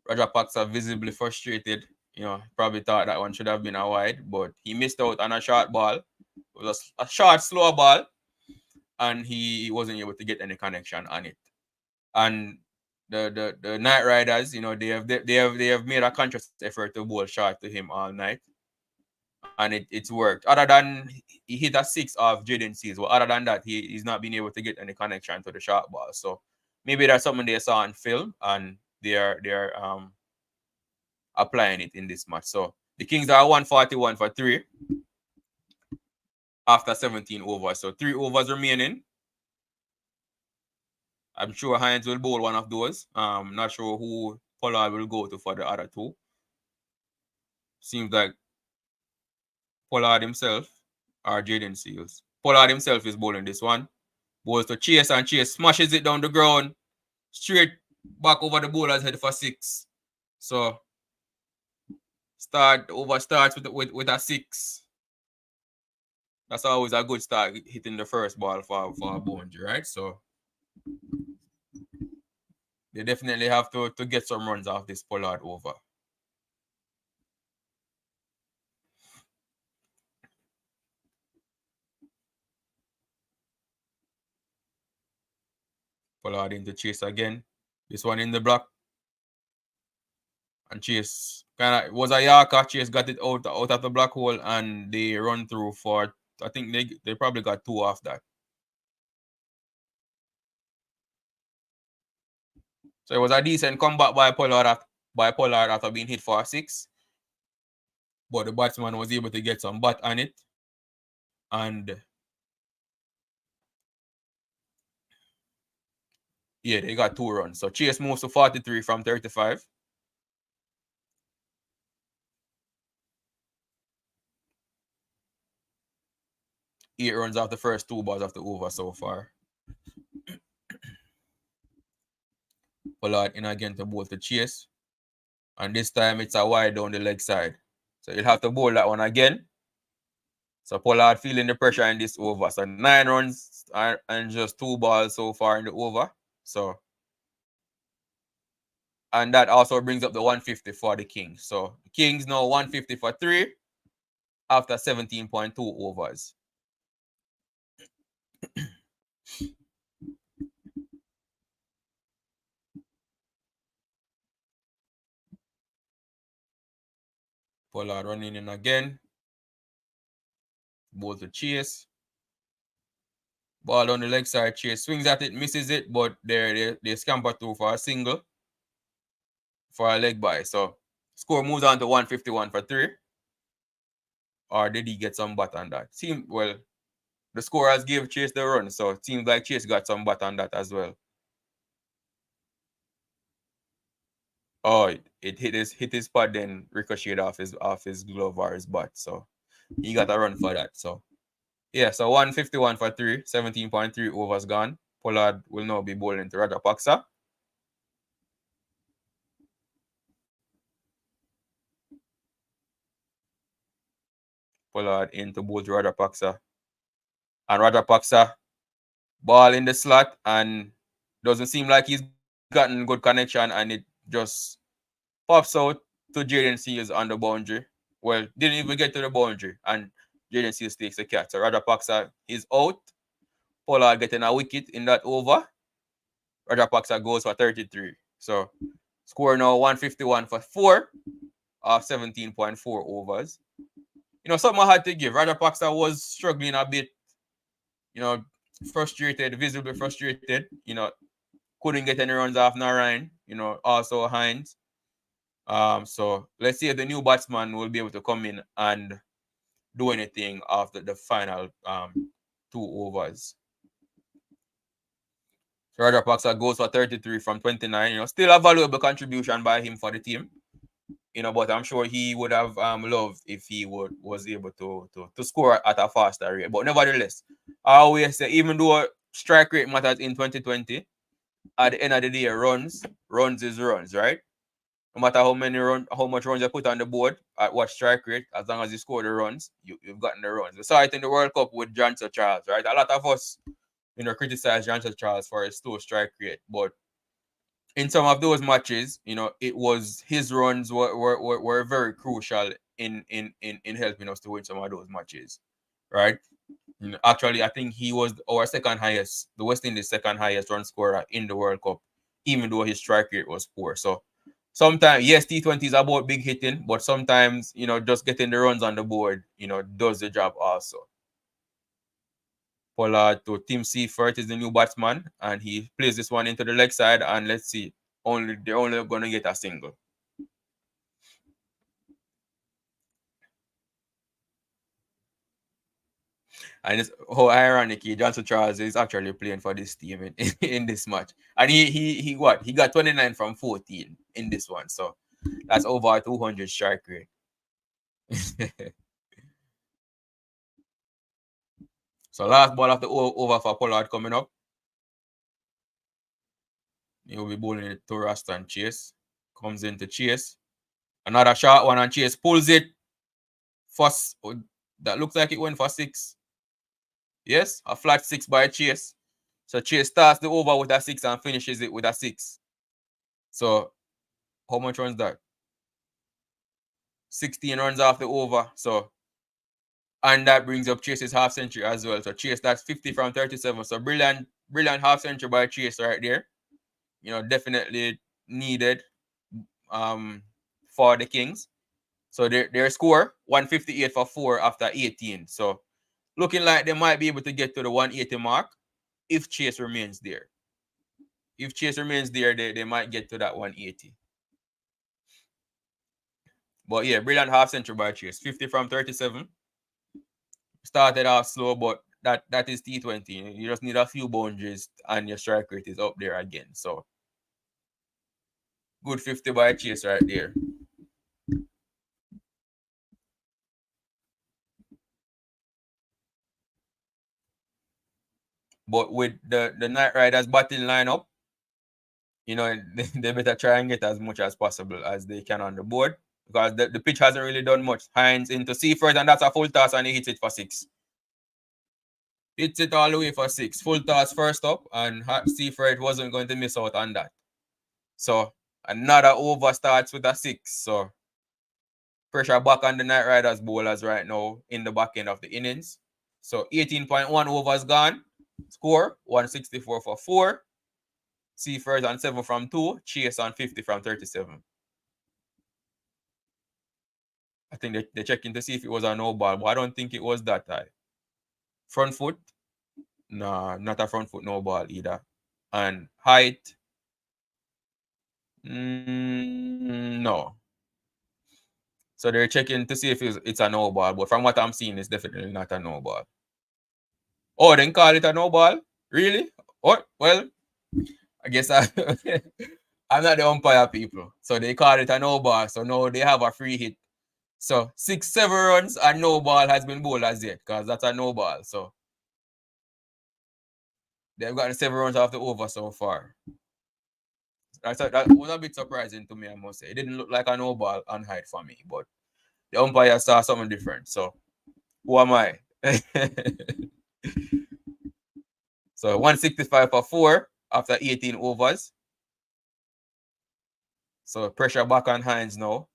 Rajapaksa visibly frustrated. You know, probably thought that one should have been a wide, but he missed out on a short ball. It was a short, slow ball, and he wasn't able to get any connection on it. And the Knightriders, you know, they have made a conscious effort to bowl short to him all night, and it's worked. Other than he hit a 6 off Jaden Seals, but other than that, he's not been able to get any connection to the short ball. So maybe that's something they saw on film, and they're applying it in this match. So the Kings are 141 for 3 after 17 overs. So 3 overs remaining. I'm sure Hines will bowl one of those. Not sure who Pollard will go to for the other 2. Seems like Pollard himself or Jaden Seals. Pollard himself is bowling this one. Bowls to Chase, and Chase smashes it down the ground. Straight back over the bowler's head for 6. So starts with a 6. That's always a good start, hitting the first ball for a boundary, right? So they definitely have to get some runs off this Pollard over. Pollard into Chase again. This one in the block. And Chase kind of was a Yorker. Chase got it out of the black hole, and they run through for, I think they probably got 2 off that. So it was a decent comeback by Pollard after being hit for a 6. But the batsman was able to get some bat on it. And yeah, they got 2 runs. So Chase moves to 43 from 35. Eight runs off the first 2 balls of the over so far. Pollard in again to bowl to Chase. And this time it's a wide down the leg side. So you'll have to bowl that one again. So Pollard feeling the pressure in this over. So 9 runs and just 2 balls so far in the over. So, and that also brings up the 150 for the Kings. So the Kings now 150 for 3 after 17.2 overs. Pollard running in again. Ball to Chase. Ball on the leg side. Chase swings at it, misses it, but they scamper through for a single for a leg by. So score moves on to 151 for 3. Or did he get some bat on that? Well, the score has gave Chase the run, so it seems like Chase got some bat on that as well. Oh, it hit his pad, then ricocheted off his glove or his bat. So he got a run for that. So yeah, so 151 for 3, 17.3 overs gone. Pollard will now be bowling to Rajapaksa. Pollard into bowl to Rajapaksa. And Rajapaksa ball in the slot, and doesn't seem like he's gotten good connection, and it just pops out to Jaden Seals on the boundary. Well, didn't even get to the boundary, and Jaden Seals takes the catch. So Rajapaksa is out. Pollard getting a wicket in that over. Rajapaksa goes for 33. So score now 151 for 4 of 17.4 overs. You know, something I had to give. Rajapaksa was struggling a bit, you know, frustrated, visibly frustrated. You know, couldn't get any runs off Narayan. You know, also Hines. So let's see if the new batsman will be able to come in and do anything after the final 2 overs. So Rajapaksa goes for 33 from 29. You know, still a valuable contribution by him for the team. You know, but I'm sure he would have loved if he was able to score at a faster rate. But nevertheless, I always say, even though strike rate matters in 2020, at the end of the day, runs is runs, right? No matter how much runs you put on the board at what strike rate, as long as you score the runs, you've gotten the runs. We saw it in the World Cup with Johnson Charles, right? A lot of us, you know, criticize Johnson Charles for his slow strike rate, but in some of those matches, you know, it was his runs were very crucial in helping us to win some of those matches, right? You know, actually, I think he was our second highest, the West Indies' second highest run scorer in the World Cup, even though his strike rate was poor. So sometimes, yes, T20 is about big hitting, but sometimes, you know, just getting the runs on the board, you know, does the job also. Pollard to Tim Seifert is the new batsman, and he plays this one into the leg side, and let's see, they're only going to get a single. And it's how ironically Johnson Charles is actually playing for this team in this match. And he got 29 from 14 in this one. So that's over 200 strike rate. So last ball of the over for Pollard coming up. He'll be bowling it to Rasta and Chase. Comes into Chase. Another short one and Chase pulls it. First, that looks like it went for 6. Yes, a flat 6 by Chase. So Chase starts the over with a 6 and finishes it with a 6. So how much runs that? 16 runs off the over. So, and that brings up Chase's half century as well. So Chase, that's 50 from 37. So brilliant half century by Chase right there. You know, definitely needed for the Kings. So their score 158 for 4 after 18. So looking like they might be able to get to the 180 mark if Chase remains there. If Chase remains there, they might get to that 180. But yeah, brilliant half century by Chase. 50 from 37. Started off slow, but that is T20. You just need a few boundaries and your strike rate is up there again. So good 50 by Chase right there. But with the Knightriders batting lineup, you know, they better try and get as much as possible as they can on the board because the pitch hasn't really done much. Hines into Seaford, and that's a full toss, and he hits it for 6. Hits it all the way for 6. Full toss first up, and Seaford wasn't going to miss out on that. So another over starts with a 6. So pressure back on the Knightriders bowlers right now in the back end of the innings. So 18.1 overs gone. Score 164 for 4. Seaford on 7 from 2. Chase on 50 from 37. I think they're checking to see if it was a no ball, but I don't think it was that high. Front foot? Nah, not a front foot no ball either. And height? No. So they're checking to see if it's a no ball, but from what I'm seeing, it's definitely not a no ball. Oh, then call it a no ball? Really? Oh, well, I guess I'm not the umpire, people. So they call it a no ball. So now they have a free hit. So 6-7 runs and no ball has been bowled as yet because that's a no ball. So they've gotten 7 runs off the over so far. That was a bit surprising to me, I must say. It didn't look like a no ball on height for me, but the umpire saw something different. So who am I? So 165 for 4 after 18 overs. So pressure back on Hines now.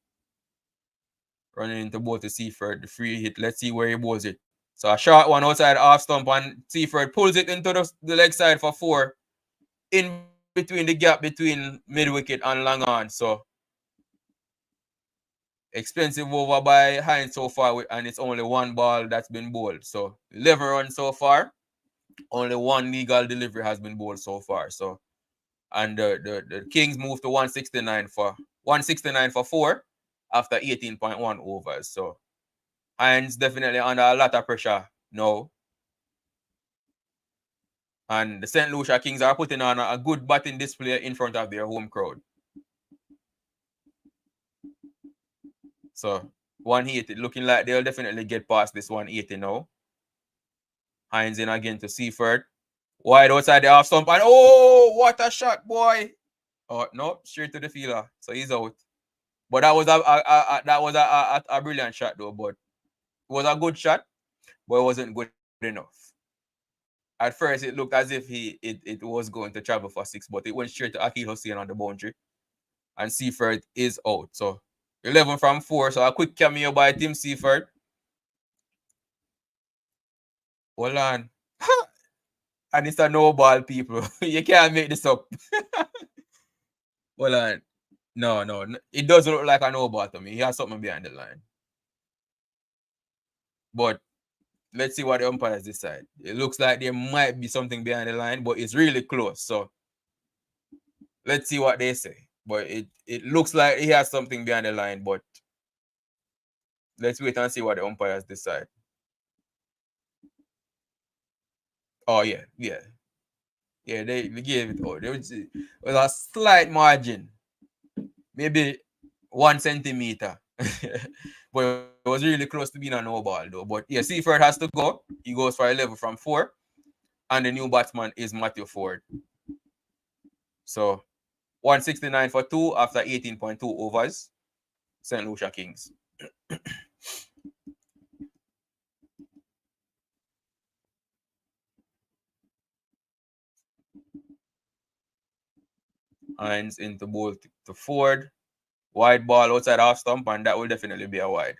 Running into both the Seaford, the free hit. Let's see where he bowls it. So a short one outside off stump, and Seaford pulls it into the leg side for 4. In between the gap between mid wicket and long on. So expensive over by Hines so far, and it's only 1 ball that's been bowled. So 11 runs so far. Only 1 legal delivery has been bowled so far. So, and the Kings moved to 169 for 4 after 18.1 overs. So Hines definitely under a lot of pressure now. And the St. Lucia Kings are putting on a good batting display in front of their home crowd. So 180, looking like they'll definitely get past this 180 now. Hines in again to Seaford. Wide outside the off stump, and oh, what a shot, boy! Oh no, straight to the fielder, so he's out. But that was a brilliant shot though. But it was a good shot, but it wasn't good enough. At first, it looked as if it was going to travel for 6, but it went straight to Akil Hussain on the boundary, and Seaford is out. So 11 from 4. So a quick cameo by Tim Seaford. Hold on. And it's a no ball, people. You can't make this up. Hold on. No. It doesn't look like a no ball to me. He has something behind the line. But let's see what the umpires decide. It looks like there might be something behind the line, but it's really close. So let's see what they say. But it looks like he has something behind the line, but let's wait and see what the umpires decide. Oh, yeah. Yeah, they gave it out. There was a slight margin. Maybe 1 centimeter. But it was really close to being a no ball though. But yeah, Seaford has to go. He goes for 11 from 4. And the new batsman is Matthew Ford. So 169 for 2 after 18.2 overs. St. Lucia Kings. Hines into bowl to Ford. Wide ball outside half stump, and that will definitely be a wide.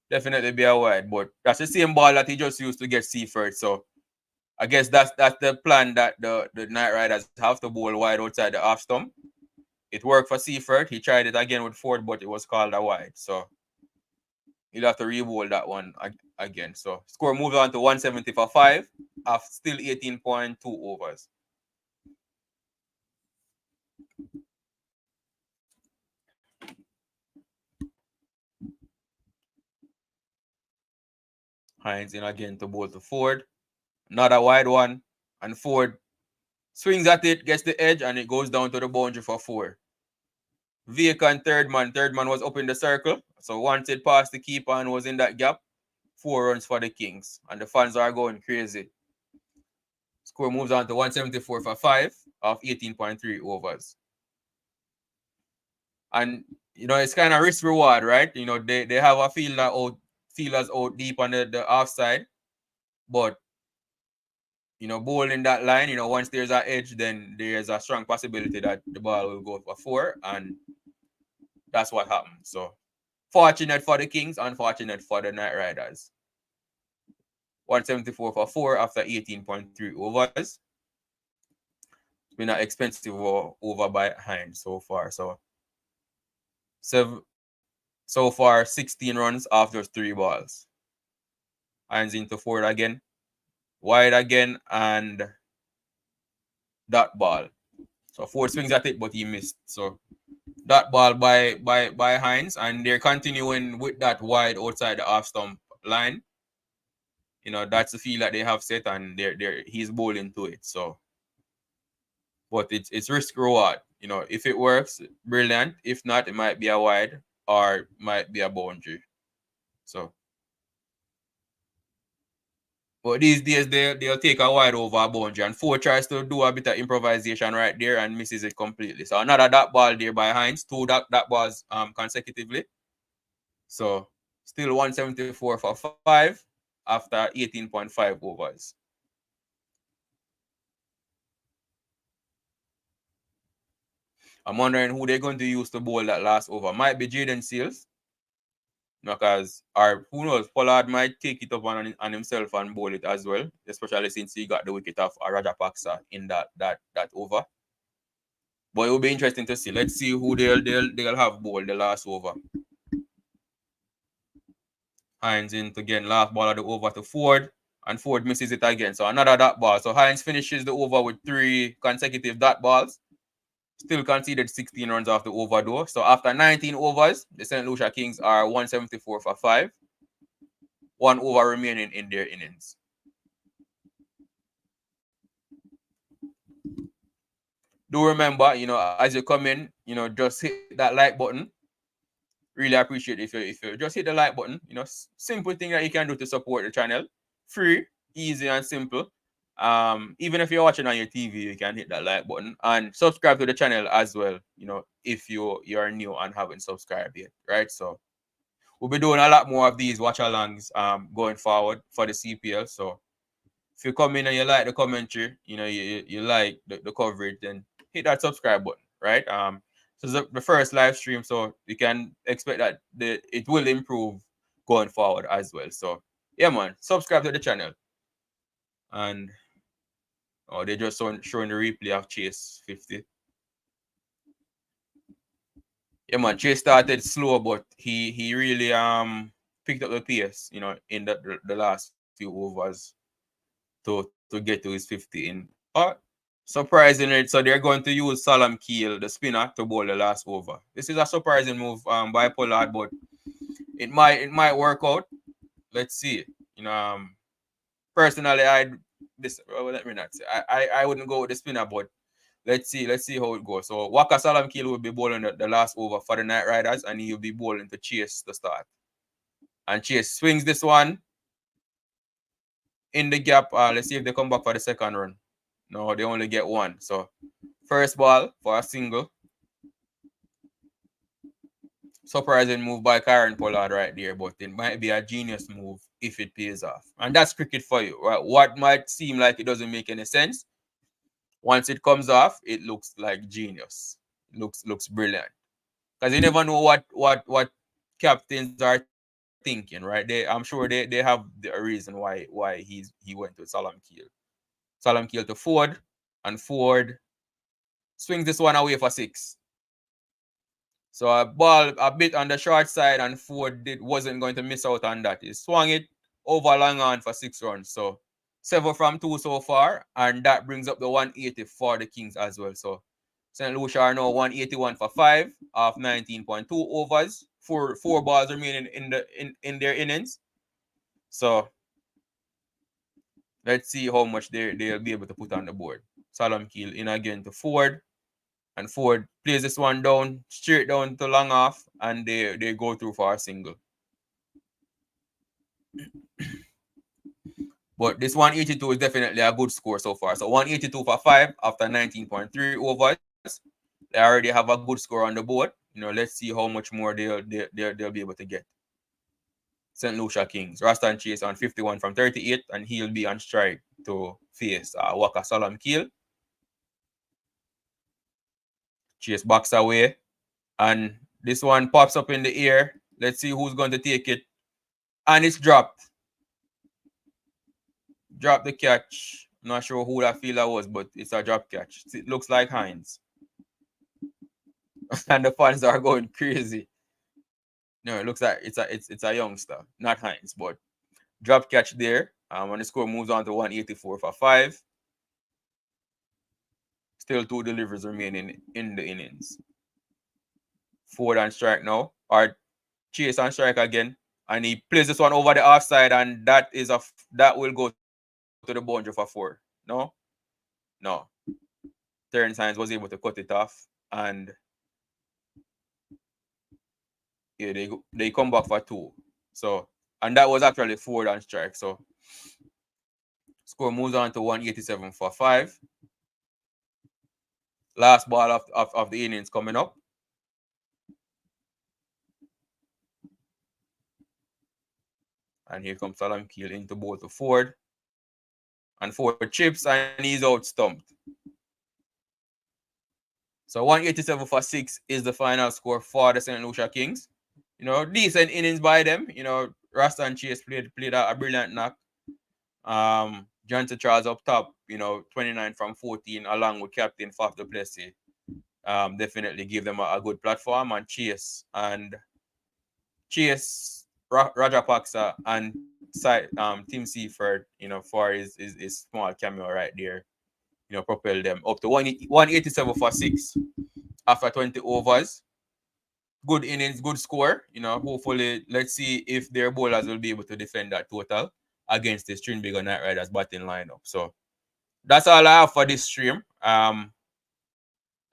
Definitely be a wide, but that's the same ball that he just used to get Seaford. So I guess that's the plan that the Knight Riders have to bowl wide outside the half stump. It worked for Seaford. He tried it again with Ford, but it was called a wide. So he'll have to re-bowl that one again. So score moves on to 170 for 5 after still 18.2 overs. Hines in again to bowl to Ford. Another wide one. And Ford swings at it, gets the edge, and it goes down to the boundary for 4. Vacant third man. Third man was up in the circle. So once it passed the keeper and was in that gap, 4 runs for the Kings. And the fans are going crazy. Score moves on to 174 for 5 of 18.3 overs. And, you know, it's kind of risk reward, right? You know, they have a fielders out deep on the offside. But, you know, bowling that line, you know, once there's an edge, then there's a strong possibility that the ball will go for 4. And that's what happened. So, fortunate for the Kings, unfortunate for the Knight Riders. 174 for 4 after 18.3 overs. It's been an expensive over by Hines so far. So far 16 runs off those 3 balls. Hines into Ford again. Wide again and that ball. So Ford swings at it, but he missed. So that ball by Hines, and they're continuing with that wide outside the half stump line. You know, that's the field that they have set, and he's bowling to it. So, but it's risk reward. You know, if it works, brilliant. If not, it might be a wide or might be a boundary. So, but these days they'll take a wide over a boundary, and Ford tries to do a bit of improvisation right there and misses it completely. So another that ball there by Hines, 2 that balls consecutively. So still 174 for 5 after 18.5 overs. I'm wondering who they're going to use to bowl that last over. Might be Jaden Seals. Because, or who knows, Pollard might take it up on himself and bowl it as well, especially since he got the wicket of Rajapaksa in that over. But it will be interesting to see. Let's see who they'll have bowl the last over. Hines into again, last ball of the over to Ford, and Ford misses it again. So another dot ball. So Hines finishes the over with 3 consecutive dot balls. Still conceded 16 runs off the over though. So after 19 overs, the St. Lucia Kings are 174 for 5. 1 over remaining in their innings. Do remember, you know, as you come in, you know, just hit that like button. Really appreciate if you just hit the like button. You know, simple thing that you can do to support the channel. Free, easy, and simple. Even if you're watching on your TV, you can hit that like button and subscribe to the channel as well. You know, if you're new and haven't subscribed yet, right? So we'll be doing a lot more of these watch alongs going forward for the CPL. So if you come in and you like the commentary, you know, you like the coverage, then hit that subscribe button, right? So it's the first live stream, so you can expect that it will improve going forward as well. So yeah, man, subscribe to the channel. And they just showing the replay of Chase 50. Yeah, man, Chase started slow, but he really picked up the pace, you know, in the last few overs to get to his 50 in. But surprisingly, so they're going to use Salam Keel, the spinner, to bowl the last over. This is a surprising move by Pollard, but it might work out. Let's see. You know, personally, let me not say I wouldn't go with the spinner, but let's see how it goes. So Waka Salamkeel will be bowling the last over for the Knightriders, and he'll be bowling to Chase to start. And Chase swings this one in the gap. Let's see if they come back for the second run. No, they only get one. So first ball for a single. Surprising move by Karen Pollard right there, but it might be a genius move if it pays off. And that's cricket for you, right? What might seem like it doesn't make any sense, once it comes off, it looks like genius. Looks brilliant. Because you never know what captains are thinking, right? I'm sure they have a reason why he went with Salamkeel. Salamkeel to Ford, and Ford swings this one away for 6. So a ball a bit on the short side, and Ford wasn't going to miss out on that. He swung it over long on for 6 runs. So 7 from 2 so far, and that brings up the 180 for the Kings as well. So St. Lucia are now 181 for 5 off 19.2 overs. Four balls remaining in their innings. So let's see how much they'll be able to put on the board. Salamkeel in again to Ford. And Ford plays this one down, straight down to long off, and they go through for a single. But this 182 is definitely a good score so far. So 182 for 5 after 19.3 overs. They already have a good score on the board. Let's see how much more they'll be able to get. St. Lucia Kings. Rastan Chase on 51 from 38, and he'll be on strike to face Waka Salamkeel. Chase backs away, and this one pops up in the air. Let's see who's going to take it. And it's dropped. Drop the catch. I'm not sure who that fielder was, but it's a drop catch. It looks like Hines. And the fans are going crazy. No, it looks like it's a youngster, not Hines, but drop catch there. And the score moves on to 184 for 5. Still 2 deliveries remaining in the innings. Ford on strike now, or Chase on strike again, and he plays this one over the offside, and that will go to the boundary for 4. No. Terrence Hines was able to cut it off, and yeah, they come back for 2. So, and that was actually Ford on strike. So score moves on to 187 for 5. Last ball of the innings coming up. And here comes Salamkeel into bowl to Ford. And Ford chips, and he's out stumped. So 187 for 6 is the final score for the St. Lucia Kings. Decent innings by them. Rastan Chase played a brilliant knock. Johnson Charles up top, 29 from 14, along with Captain Faf du Plessis. Definitely give them a good platform. And Chase, Rajapaksa, and Tim Seaford, for his small cameo right there, propel them up to 187 for 6 after 20 overs. Good innings, good score. Hopefully, let's see if their bowlers will be able to defend that total against this Trinbago Knightriders batting lineup. So that's all I have for this stream. I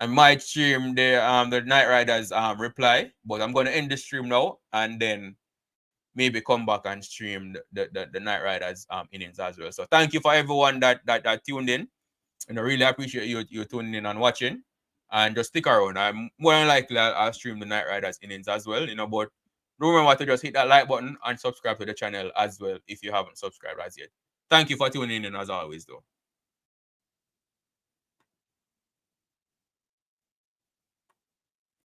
might stream the Knightriders reply, but I'm going to end the stream now and then maybe come back and stream the Knightriders innings as well. So thank you for everyone that tuned in. And I really appreciate you tuning in and watching. And just stick around. I'm more than likely I'll stream the Knightriders innings as well, but remember to just hit that like button and subscribe to the channel as well if you haven't subscribed as yet. Thank you for tuning in as always though.